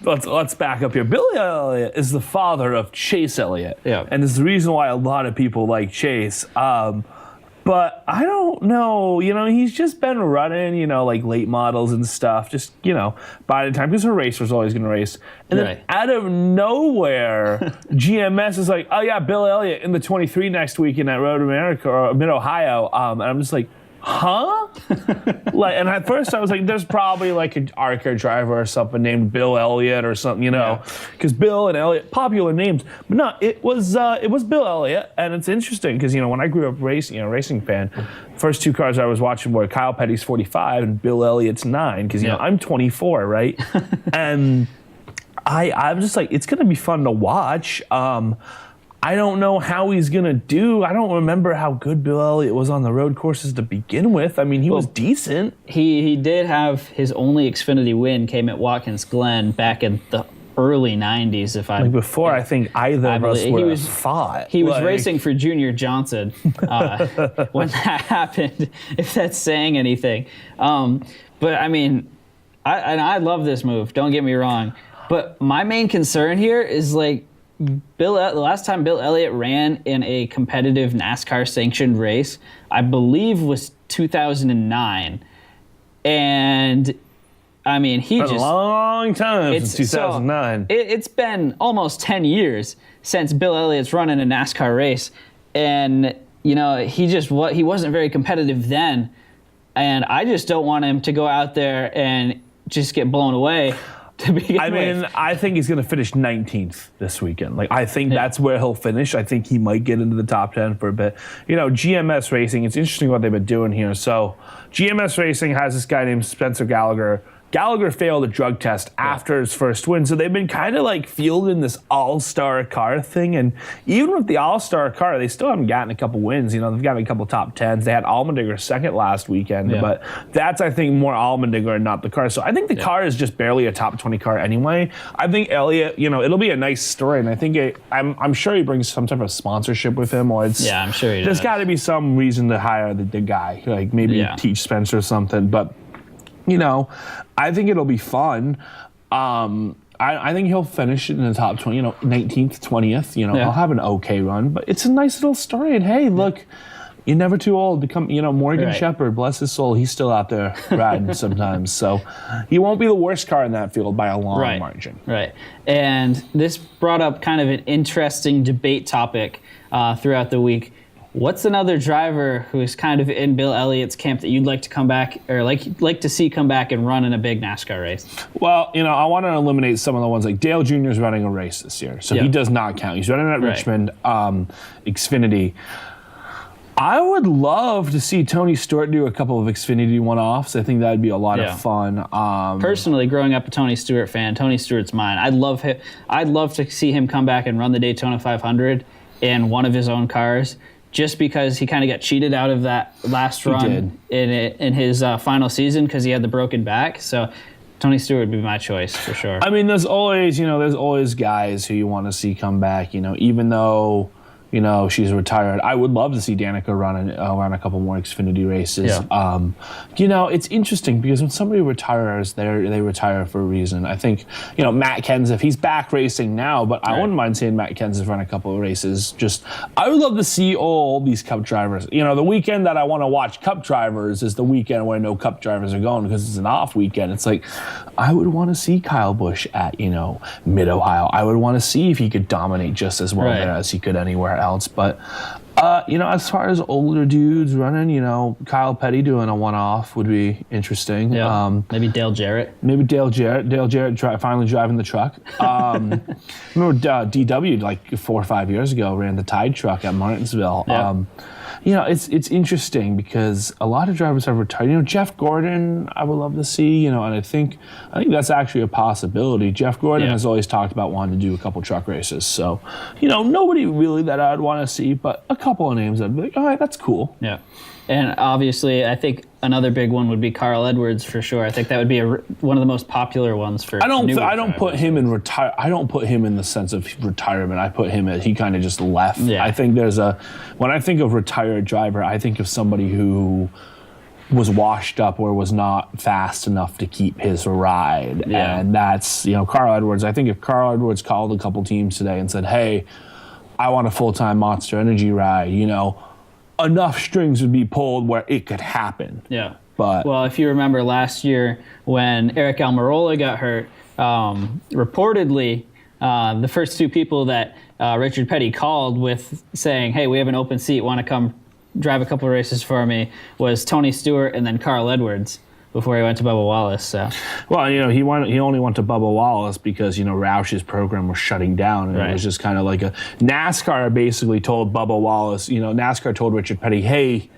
B: Let's back up here. Bill Elliott is the father of Chase Elliott, and it's the reason why a lot of people like Chase. But I don't know. He's just been running, like late models and stuff. Just by the time, because a racer's always going to race, and then out of nowhere, GMS is like, oh yeah, Bill Elliott in the 23 next weekend at Road America or Mid Ohio, and I'm just like, huh? And at first I was like, there's probably like an ARCA driver or something named Bill Elliott or something, because Bill and Elliott, popular names. But no, it was Bill Elliott, and it's interesting because when I grew up racing, racing fan, first two cars I was watching were Kyle Petty's 45 and Bill Elliott's 9, because I'm 24, right? And I'm just like, it's gonna be fun to watch. I don't know how he's going to do. I don't remember how good Bill Elliott was on the road courses to begin with. I mean, he was decent.
A: He did have his only Xfinity win came at Watkins Glen back in the early 90s.
B: Before I think either of us would have fought.
A: He was racing for Junior Johnson when that happened, if that's saying anything. But I mean, I love this move, don't get me wrong. But my main concern here is the last time Bill Elliott ran in a competitive NASCAR sanctioned race, I believe was 2009. And I mean,
B: a long time since 2009.
A: It's been almost 10 years since Bill Elliott's run in a NASCAR race. And, he wasn't very competitive then. And I just don't want him to go out there and just get blown away.
B: I think he's going to finish 19th this weekend. I think that's where he'll finish. I think he might get into the top 10 for a bit. GMS Racing, it's interesting what they've been doing here. So GMS Racing has this guy named Spencer Gallagher. Gallagher failed a drug test after his first win, so they've been kind of fielding this all-star car thing, and even with the all-star car, they still haven't gotten a couple wins. They've gotten a couple top 10s. They had Allmendinger second last weekend, but that's, I think, more Allmendinger and not the car. So I think the car is just barely a top 20 car anyway. I think Elliott, it'll be a nice story, and I think I'm sure he brings some type of sponsorship with him, or
A: I'm sure he does.
B: There's got to be some reason to hire the guy, maybe teach Spencer something, but I think it'll be fun. I think he'll finish it in the top 20, 19th, 20th. He'll have an okay run, but it's a nice little story. And hey, look, you're never too old to come. Morgan Shepherd, bless his soul, he's still out there riding sometimes. So he won't be the worst car in that field by a long margin. Right.
A: And this brought up kind of an interesting debate topic throughout the week. What's another driver who is kind of in Bill Elliott's camp that you'd like to come back or like to see come back and run in a big NASCAR race?
B: Well, I want to eliminate some of the ones like Dale Jr. is running a race this year, so he does not count. He's running at Richmond, Xfinity. I would love to see Tony Stewart do a couple of Xfinity one-offs. I think that would be a lot of fun.
A: Personally, growing up a Tony Stewart fan, Tony Stewart's mine. I'd love to see him come back and run the Daytona 500 in one of his own cars. Just because he kind of got cheated out of that last run in his final season because he had the broken back. So Tony Stewart would be my choice for sure.
B: I mean, there's always guys who you want to see come back. Even though she's retired. I would love to see Danica run a couple more Xfinity races.
A: Yeah.
B: It's interesting because when somebody retires, they retire for a reason. I think, Matt Kenseth, he's back racing now, but I wouldn't mind seeing Matt Kenseth run a couple of races. I would love to see all these Cup drivers. The weekend that I want to watch Cup drivers is the weekend where no Cup drivers are going because it's an off weekend. It's like, I would want to see Kyle Busch at, Mid-Ohio. I would want to see if he could dominate just as well there as he could anywhere else. But, as far as older dudes running, Kyle Petty doing a one-off would be interesting.
A: Yeah. Maybe Dale Jarrett.
B: Dale Jarrett finally driving the truck. Remember DW, like 4 or 5 years ago, ran the Tide truck at Martinsville.
A: Yeah.
B: It's interesting because a lot of drivers have retired. Jeff Gordon, I would love to see, and I think that's actually a possibility. Jeff Gordon has always talked about wanting to do a couple truck races. So, nobody really that I'd want to see, but a couple of names I'd be like, all right, that's cool.
A: Yeah. And obviously, I think another big one would be Carl Edwards for sure. I think that would be one of the most popular ones for.
B: I don't put him in retire. I don't put him in the sense of retirement. I put him as he kind of just left.
A: Yeah.
B: I think when I think of retired driver, I think of somebody who was washed up or was not fast enough to keep his ride.
A: Yeah.
B: And that's Carl Edwards. I think if Carl Edwards called a couple teams today and said, "Hey, I want a full-time Monster Energy ride," enough strings would be pulled where it could happen.
A: Yeah.
B: But
A: if you remember last year when Eric Almirola got hurt, reportedly the first two people that Richard Petty called with saying, "Hey, we have an open seat, want to come drive a couple of races for me," was Tony Stewart and then Carl Edwards before he went to Bubba Wallace. So.
B: Well, he only went to Bubba Wallace because Roush's program was shutting down, and it was just kind of like a NASCAR basically told Bubba Wallace. NASCAR told Richard Petty, "Hey,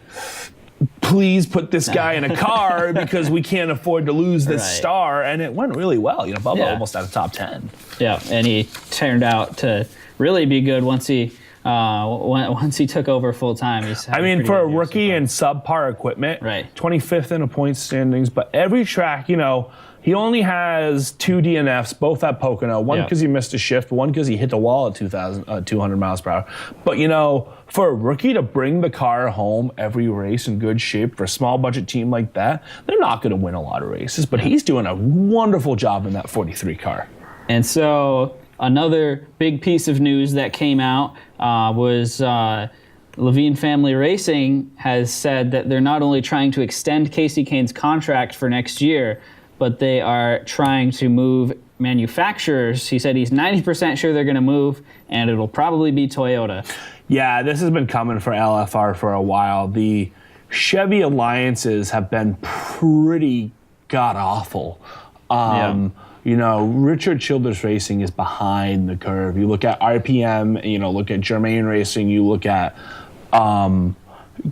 B: please put this guy in a car because we can't afford to lose this star," and it went really well. Bubba almost had a top 10.
A: Yeah, and he turned out to really be good once he took over full time.
B: For a rookie and subpar equipment, 25th in the points standings, but every track, he only has 2 DNFs, both at Pocono. One because he missed a shift, one because he hit the wall at 200 miles per hour. But, for a rookie to bring the car home every race in good shape for a small budget team like that, they're not going to win a lot of races. But he's doing a wonderful job in that 43 car.
A: And so another big piece of news that came out was Levine Family Racing has said that they're not only trying to extend Kasey Kahne's contract for next year, but they are trying to move manufacturers. He said he's 90% sure they're going to move, and it'll probably be Toyota.
B: Yeah, this has been coming for LFR for a while. The Chevy alliances have been pretty god-awful. Richard Childress Racing is behind the curve. You look at RPM, look at Germain Racing, you look at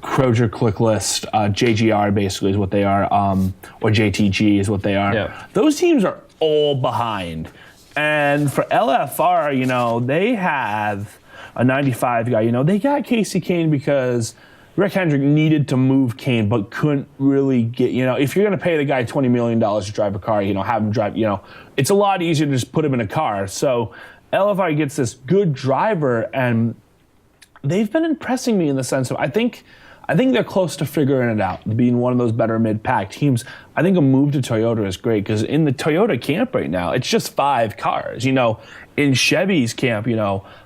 B: Crozier Click List, JGR basically is what they are, or JTG is what they are.
A: Yeah.
B: Those teams are all behind. And for LFR, they have a 95 guy. They got Kasey Kahne because Rick Hendrick needed to move Kahne, but couldn't really get, if you're going to pay the guy $20 million to drive a car, have him drive, it's a lot easier to just put him in a car. So LFI gets this good driver, and they've been impressing me in the sense of, I think they're close to figuring it out, being one of those better mid-pack teams. I think a move to Toyota is great because in the Toyota camp right now, it's just 5 cars. In Chevy's camp,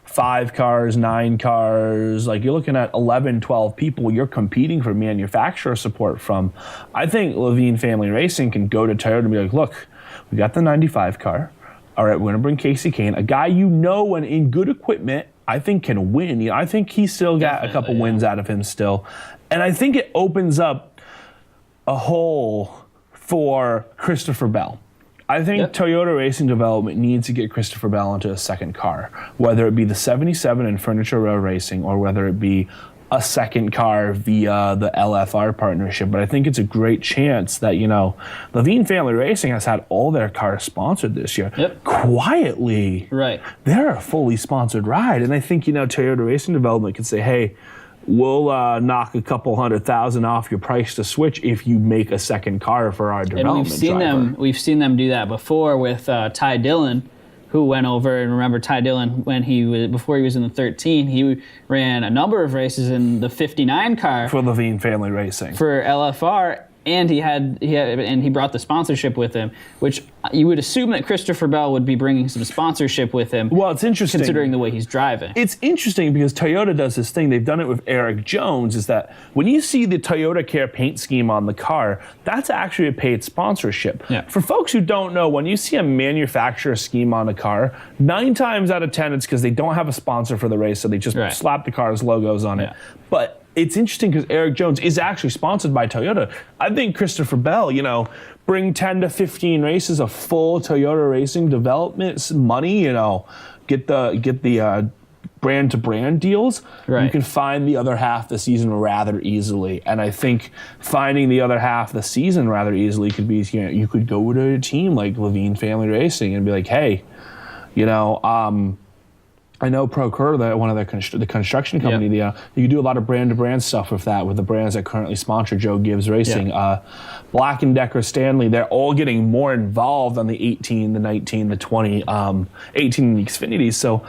B: 5 cars, 9 cars, like you're looking at 11, 12 people you're competing for manufacturer support from. I think Levine Family Racing can go to Toyota and be like, look, we got the 95 car. All right, we're going to bring Kasey Kahne, a guy and in good equipment, I think can win. I think he's still got a couple wins out of him still. And I think it opens up a hole for Christopher Bell. I think Toyota Racing Development needs to get Christopher Bell into a second car, whether it be the 77 in Furniture Row Racing or whether it be a second car via the LFR partnership. But I think it's a great chance that, Levine Family Racing has had all their cars sponsored this year. Quietly.
A: Right.
B: They're a fully sponsored ride. And I think, Toyota Racing Development could say, hey, we'll knock a couple $100,000 off your price to switch if you make a second car for our development
A: and we've seen them do that before with Ty Dillon, who went over, and remember Ty Dillon before he was in the 13, he ran a number of races in the 59 car
B: for Levine Family Racing
A: for LFR. And he brought the sponsorship with him, which you would assume that Christopher Bell would be bringing some sponsorship with him.
B: Well, it's interesting.
A: Considering the way he's driving.
B: It's interesting because Toyota does this thing. They've done it with Eric Jones, is that when you see the Toyota Care paint scheme on the car, that's actually a paid sponsorship.
A: Yeah.
B: For folks who don't know, when you see a manufacturer scheme on a car, 9 times out of 10, it's because they don't have a sponsor for the race, so they just slap the car's logos on it. But it's interesting because Eric Jones is actually sponsored by Toyota. I think Christopher Bell, bring 10 to 15 races of full Toyota racing development money, get the brand to brand deals.
A: Right.
B: You can find the other half of the season rather easily. And I think finding the other half of the season rather easily could be, you could go to a team like Levine Family Racing and be like, hey, I know Procure, one of the construction company. You do a lot of brand-to-brand stuff with the brands that currently sponsor Joe Gibbs Racing. Black & Decker, Stanley, they're all getting more involved on the 18, the 19, the 20, 18 in the Xfinity. So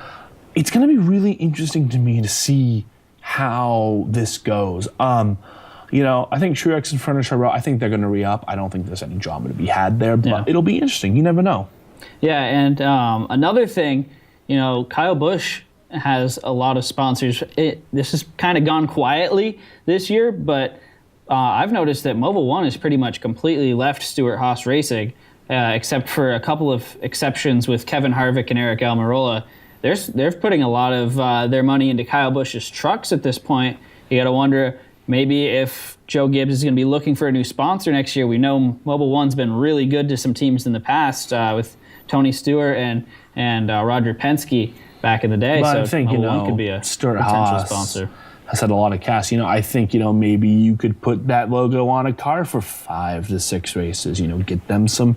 B: it's going to be really interesting to me to see how this goes. I think Truex and Furniture Row, I think they're going to re-up. I don't think there's any drama to be had there, but it'll be interesting. You never know.
A: Yeah, and another thing, Kyle Busch has a lot of sponsors. This has kind of gone quietly this year, but I've noticed that Mobil 1 has pretty much completely left Stewart Haas Racing, except for a couple of exceptions with Kevin Harvick and Eric Almirola. They're putting a lot of their money into Kyle Busch's trucks at this point. You got to wonder maybe if Joe Gibbs is going to be looking for a new sponsor next year. We know Mobil 1's been really good to some teams in the past with Tony Stewart and Roger Penske back in the day.
B: But
A: so
B: I think,
A: could be a
B: Stewart
A: potential
B: Haas
A: sponsor.
B: Has had a lot of cash. I think, maybe you could put that logo on a car for 5 to 6 races, get them some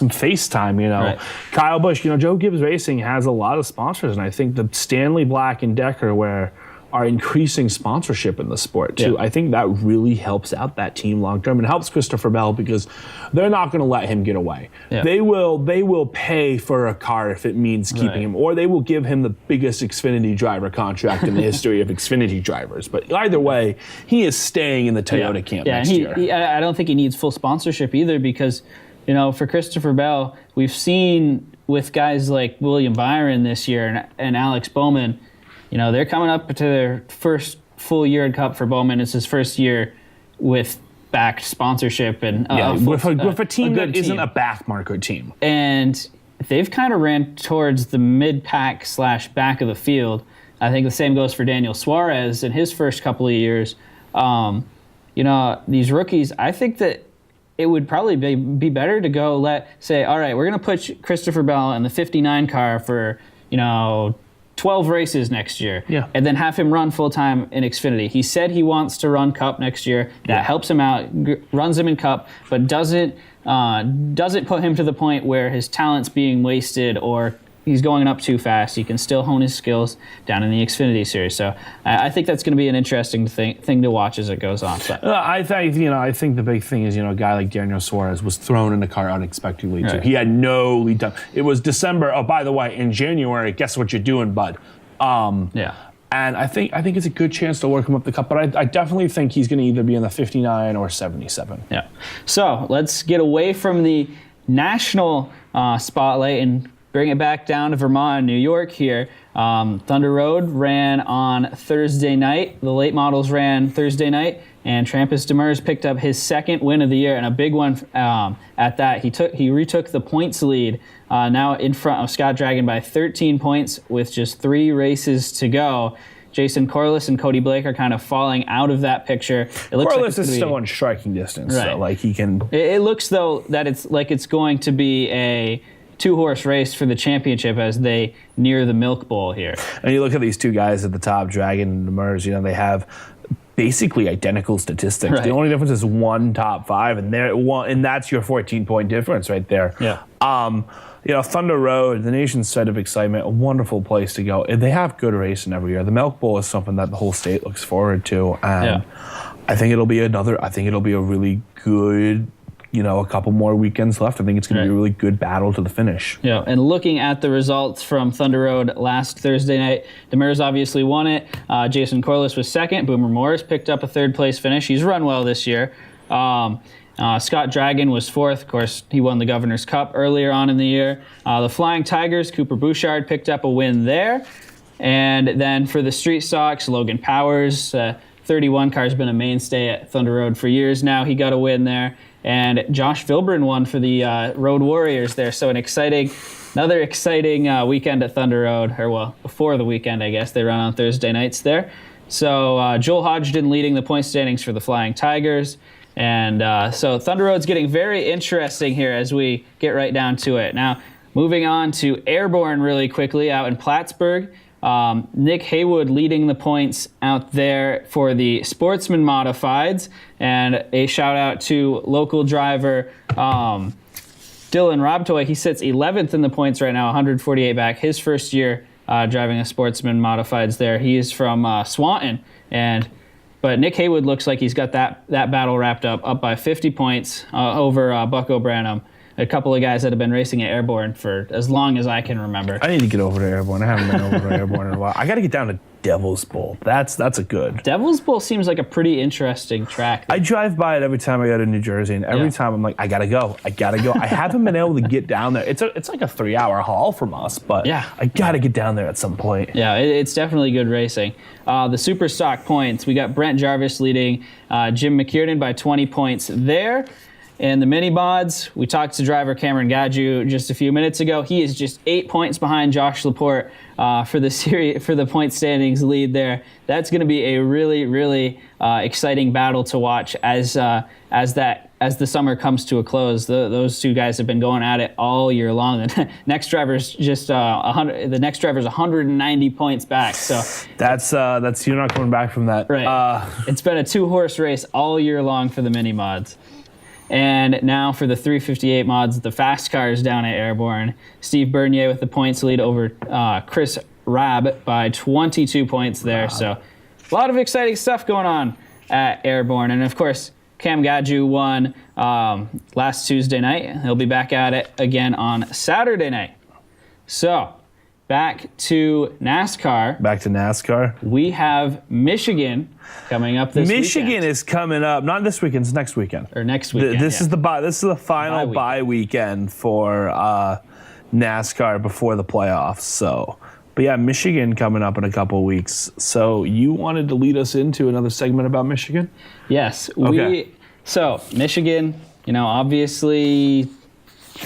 B: face time,
A: Right.
B: Kyle Busch, Joe Gibbs Racing has a lot of sponsors, and I think the Stanley Black & Decker are increasing sponsorship in the sport too.
A: Yeah.
B: I think that really helps out that team long term and helps Christopher Bell because they're not going to let him get away.
A: Yeah.
B: They will pay for a car if it means keeping him, or they will give him the biggest Xfinity driver contract in the history of Xfinity drivers. But either way, he is staying in the Toyota camp next year.
A: I don't think he needs full sponsorship either because, for Christopher Bell, we've seen with guys like William Byron this year and Alex Bowman, they're coming up to their first full year in Cup for Bowman. It's his first year with backed sponsorship and
B: with a team that isn't a back market team.
A: And they've kind of ran towards the mid-pack / back of the field. I think the same goes for Daniel Suarez in his first couple of years. These rookies, I think that it would probably be better to go all right, we're going to put Christopher Bell in the 59 car for, 12 races next year, and then have him run full-time in Xfinity. He said he wants to run Cup next year. That helps him out, runs him in Cup, but doesn't put him to the point where his talent's being wasted or he's going up too fast. He can still hone his skills down in the Xfinity Series. So I think that's going to be an interesting thing to watch as it goes on. So.
B: I think the big thing is, a guy like Daniel Suarez was thrown in the car unexpectedly, too.
A: Right.
B: He had no lead time. It was December. Oh, by the way, in January, guess what you're doing, bud? And I think it's a good chance to work him up the Cup, but I definitely think he's going to either be in the 59 or 77.
A: Yeah. So let's get away from the national spotlight and bring it back down to Vermont and New York here. Thunder Road ran on Thursday night. The late models ran Thursday night, and Trampus Demers picked up his second win of the year, and a big one at that. He retook the points lead, now in front of Scott Dragon by 13 points with just 3 races to go. Jason Corliss and Cody Blake are kind of falling out of that picture.
B: Corliss is still in striking distance, so he can.
A: It looks though that it's going to be a 2-horse race for the championship as they near the Milk Bowl here.
B: And you look at these two guys at the top, Dragon and Demers, they have basically identical statistics.
A: Right.
B: The only difference is 1 top 5, and that's your 14-point difference right there.
A: Yeah.
B: Thunder Road, the nation's site of excitement, a wonderful place to go. They have good racing every year. The Milk Bowl is something that the whole state looks forward to, and I think it'll be a really good a couple more weekends left. I think it's going to be a really good battle to the finish.
A: Yeah, and looking at the results from Thunder Road last Thursday night, Demers obviously won it. Jason Corliss was second. Boomer Morris picked up a third-place finish. He's run well this year. Scott Dragon was fourth. Of course, he won the Governor's Cup earlier on in the year. The Flying Tigers, Cooper Bouchard picked up a win there. And then for the Street Stocks, Logan Powers, 31 car's been a mainstay at Thunder Road for years now. He got a win there. And Josh Vilbrin won for the Road Warriors there. So another exciting weekend at Thunder Road, before the weekend, I guess. They run on Thursday nights there. So Joel Hodgson leading the point standings for the Flying Tigers. And so Thunder Road's getting very interesting here as we get right down to it. Now, moving on to Airborne really quickly out in Plattsburgh. Nick Haywood leading the points out there for the Sportsman Modifieds, and a shout out to local driver Dylan Robtoy. He sits 11th in the points right now, 148 back. His first year driving a Sportsman Modifieds there. He is from Swanton, but Nick Haywood looks like he's got that battle wrapped up by 50 points over Bucko Branham. A couple of guys that have been racing at Airborne for as long as I can remember.
B: I need to get over to Airborne. I haven't been over to Airborne in a while. I got to get down to Devil's Bowl. That's a good.
A: Devil's Bowl seems like a pretty interesting track.
B: I drive by it every time I go to New Jersey, and every time I'm like, I gotta go. I haven't been able to get down there. It's like a 3-hour haul from us, but I gotta get down there at some point.
A: Yeah, it's definitely good racing. The Super Stock points, we got Brent Jarvis leading Jim McKiernan by 20 points there. And the mini mods, we talked to driver Cameron Gadju just a few minutes ago. He is just 8 points behind Josh Laporte for the point standings lead there. That's going to be a really, really exciting battle to watch as the summer comes to a close. Those two guys have been going at it all year long. The next driver's just 190 points back. So
B: that's you're not coming back from that.
A: Right. It's been a 2-horse race all year long for the mini mods. And now for the 358 mods, the fast cars down at Airborne. Steve Bernier with the points lead over Chris Rabb by 22 points there. Wow. So a lot of exciting stuff going on at Airborne. And of course, Cam Gadju won last Tuesday night. He'll be back at it again on Saturday night. So back to NASCAR. We have Michigan coming up this weekend.
B: Michigan is coming up. Not this weekend, it's next weekend.
A: Or next weekend.
B: This is the final bye weekend for NASCAR before the playoffs. So, but yeah, Michigan coming up in a couple of weeks. So you wanted to lead us into another segment about Michigan?
A: Yes.
B: Okay.
A: So Michigan, obviously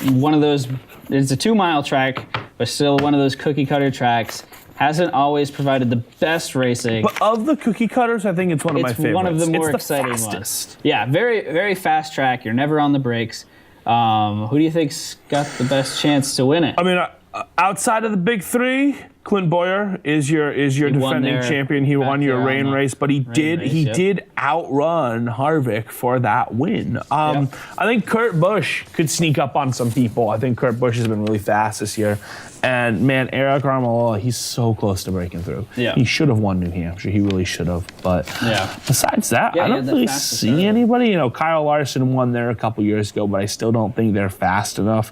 A: one of those, it's a 2-mile track, but still one of those cookie cutter tracks. Hasn't always provided the best racing.
B: But of the cookie cutters, I think it's one of my favorites.
A: It's one of the more exciting ones. Yeah, very, very fast track. You're never on the brakes. Who do you think's got the best chance to win it?
B: I mean, outside of the big three, Clint Boyer is your defending champion. He won your rain race, but he did outrun Harvick for that win. I think Kurt Busch could sneak up on some people. I think Kurt Busch has been really fast this year. And man, Eric Armalola, he's so close to breaking through. Yeah. He should have won New Hampshire. He really should have. But besides that, I don't really see anybody. Kyle Larson won there a couple years ago, but I still don't think they're fast enough.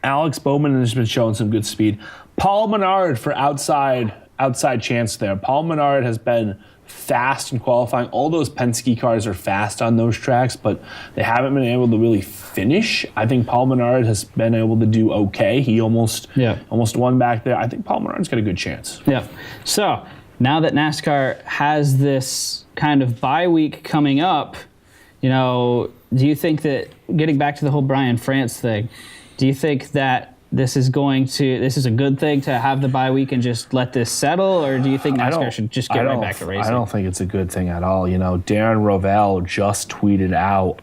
B: Alex Bowman has been showing some good speed. Paul Menard for outside chance there. Paul Menard has been fast in qualifying. All those Penske cars are fast on those tracks, but they haven't been able to really finish. I think Paul Menard has been able to do okay. He almost won back there. I think Paul Menard's got a good chance.
A: Yeah. So now that NASCAR has this kind of bye week coming up, do you think that, getting back to the whole Brian France thing, do you think that this is a good thing to have the bye week and just let this settle, or do you think NASCAR should just get right back to racing?
B: I don't think it's a good thing at all. Darren Rovell just tweeted out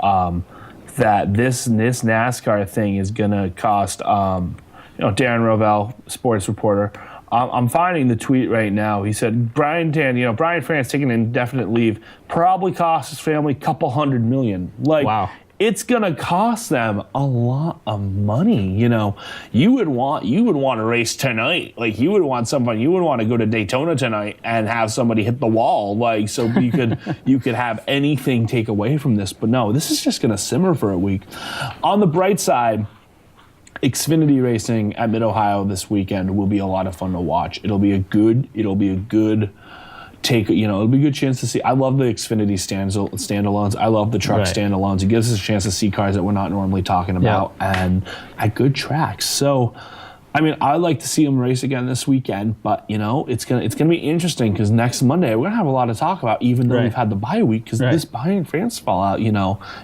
B: that this NASCAR thing is going to cost, Darren Rovell, sports reporter, I'm finding the tweet right now. He said, Brian France taking an indefinite leave probably cost his family $200 million. Wow. it's gonna cost them a lot of money. You know, you would want to race tonight. Like you would want to go to Daytona tonight and have somebody hit the wall, like so you could have anything take away from this. But no, this is just gonna simmer for a week. On the bright side, Xfinity racing at Mid-Ohio this weekend will be a lot of fun to watch. It'll be a good take, it'll be a good chance to see. I love the Xfinity standalones. I love the truck standalones. It gives us a chance to see cars that we're not normally talking about and at good tracks. So, I mean, I'd like to see them race again this weekend, but it's gonna be interesting because next Monday we're gonna have a lot to talk about, even though we've had the bye week, because this Brian France fallout,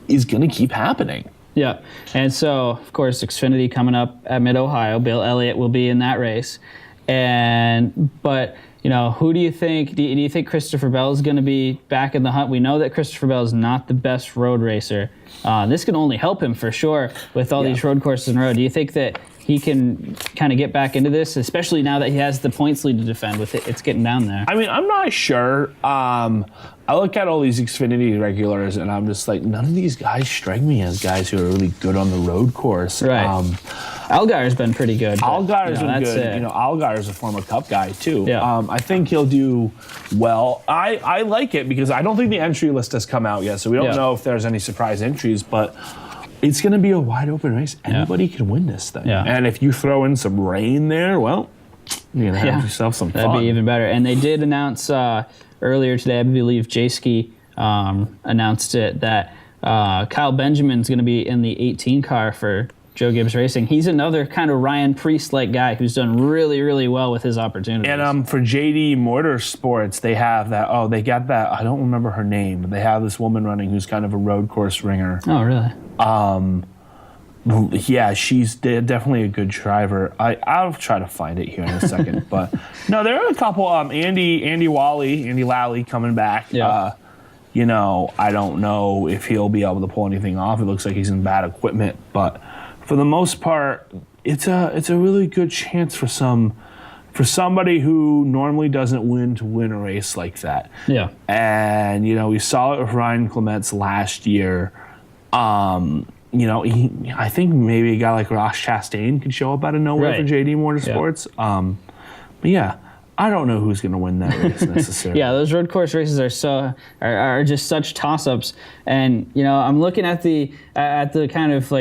B: is gonna keep happening.
A: Yeah, and so of course Xfinity coming up at Mid-Ohio. Bill Elliott will be in that race, but. Who do you think? Do you think Christopher Bell is going to be back in the hunt? We know that Christopher Bell is not the best road racer. This can only help him for sure with all these road courses in a row. Do you think that he can kind of get back into this, especially now that he has the points lead to defend with it? It's getting down there.
B: I mean, I'm not sure. I look at all these Xfinity regulars, and I'm just like, none of these guys strike me as guys who are really good on the road course.
A: Right. Allgaier's been pretty good.
B: Allgaier's been good. Allgaier's a former Cup guy, too.
A: Yeah.
B: I think he'll do well. I like it because I don't think the entry list has come out yet, so we don't know if there's any surprise entries, but it's going to be a wide open race. Anybody can win this thing. Yeah. And if you throw in some rain there, well, you're going to have yourself some fun.
A: That'd be even better. And they did announce earlier today, I believe J-Ski announced it, that Kyle Benjamin's going to be in the 18 car for Joe Gibbs Racing. He's another kind of Ryan Preece-like guy who's done really, really well with his opportunities.
B: And for JD Motorsports, they have that. Oh, they got that. I don't remember her name, but they have this woman running who's kind of a road course ringer.
A: Oh, really?
B: Yeah, she's definitely a good driver. I'll try to find it here in a second. But no, there are a couple. Andy Lally coming back.
A: Yeah.
B: I don't know if he'll be able to pull anything off. It looks like he's in bad equipment, but for the most part, it's a really good chance for somebody who normally doesn't win to win a race like that.
A: Yeah.
B: And we saw it with Ryan Clements last year. I think maybe a guy like Ross Chastain could show up out of nowhere for JD Motorsports. Yeah. But yeah, I don't know who's going to win that race necessarily.
A: Yeah, those road course races are just such toss-ups. And I'm looking at the kind of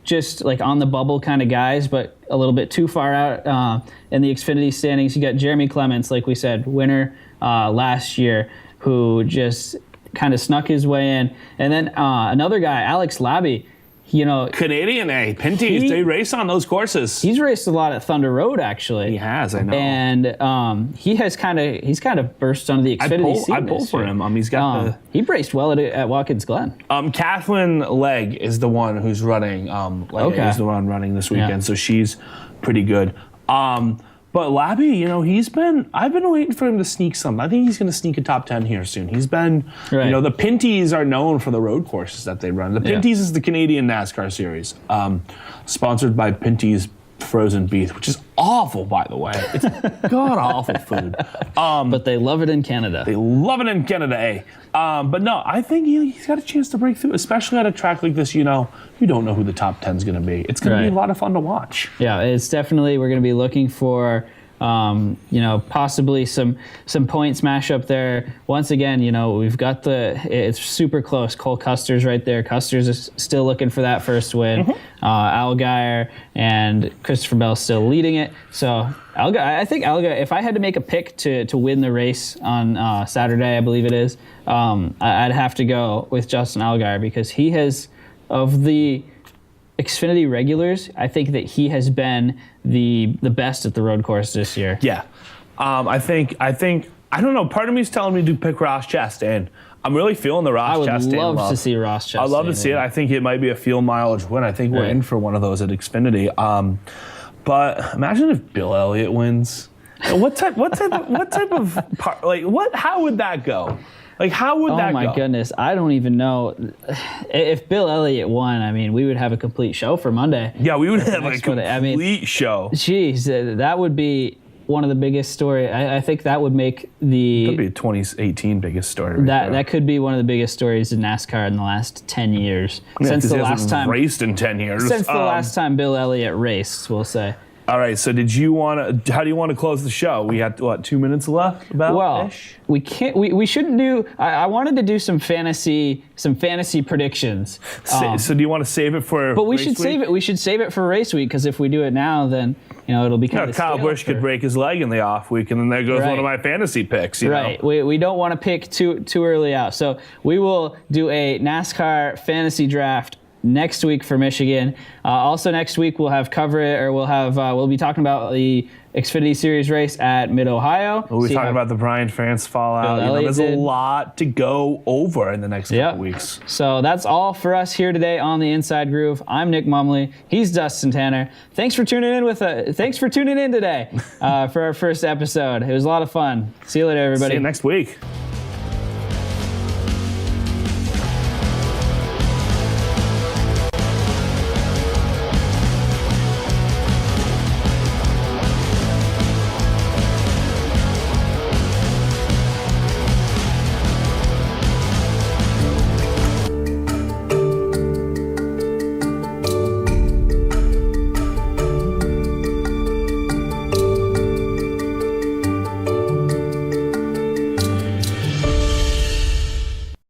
A: just on the bubble kind of guys, but a little bit too far out in the Xfinity standings. You got Jeremy Clements, like we said, winner last year, who just kind of snuck his way in. And then another guy, Alex Labbe,
B: Canadian, Pinty's, they race on those courses.
A: He's raced a lot at Thunder Road, actually.
B: He has, I know.
A: And he's kind of burst onto the Xfinity scene.
B: I pull for him. He's got
A: he raced well at Watkins Glen.
B: Kathleen Legg is the one who's running. Is the one running this weekend, so she's pretty good. But Labbe, I've been waiting for him to sneak something. I think he's going to sneak a top 10 here soon. He's been, the Pinty's are known for the road courses that they run. The Pinty's is the Canadian NASCAR series, sponsored by Pinty's Frozen Beef, which is awful, by the way. It's god-awful food.
A: But they love it in Canada.
B: They love it in Canada, eh? But no, I think he's got a chance to break through, especially at a track like this. You don't know who the top 10 is going to be. It's going to be a lot of fun to watch.
A: Yeah, it's definitely, we're going to be looking for, possibly some point smash up there. Once again, we've got it's super close. Cole Custer's right there. Custer's is still looking for that first win. Mm-hmm. Allgaier and Christopher Bell still leading it. So I think Allgaier, if I had to make a pick to win the race on Saturday, I believe it is, I'd have to go with Justin Allgaier because he has, of the Xfinity regulars, I think that he has been the best at the road course this year.
B: Yeah. I think I don't know, part of me is telling me to pick Ross Chastain. I'm really feeling the Ross Chastain
A: love. I would love to see Ross Chastain.
B: I'd love to see it. I think it might be a fuel mileage win. I think we're in for one of those at Xfinity. But imagine if Bill Elliott wins. How would that go? How would that go?
A: Oh, my goodness. I don't even know. If Bill Elliott won, we would have a complete show for Monday.
B: Yeah, we would have a complete show.
A: Jeez, that would be one of the biggest story. I think that would make the
B: Could be a 2018 biggest story. Right there.
A: that could be one of the biggest stories in NASCAR in the last 10 years since the
B: he
A: last
B: hasn't
A: time
B: raced in 10 years.
A: since the last time Bill Elliott raced. We'll say.
B: All right. So, how do you want to close the show? We got what, 2 minutes left?
A: Well, we can't. We shouldn't do. I wanted to do some fantasy predictions.
B: So, do you want to save it for?
A: But we
B: race
A: should
B: week?
A: save it. We should save it for race week because if we do it now, then it'll be kind of.
B: Kyle Busch could break his leg in the off week, and then there goes one of my fantasy picks. You know?
A: We don't want to pick too early out. So we will do a NASCAR fantasy draft next week for Michigan. Also next week we'll have we'll be talking about the Xfinity Series race at Mid-Ohio.
B: We'll be talking about the Brian France fallout. There's a lot to go over in the next couple weeks. So
A: that's all for us here today on the Inside Groove. I'm Nick Mumley. He's Dustin Tanner. Thanks for tuning in today for our first episode. It was a lot of fun. See you later, everybody.
B: See you next week.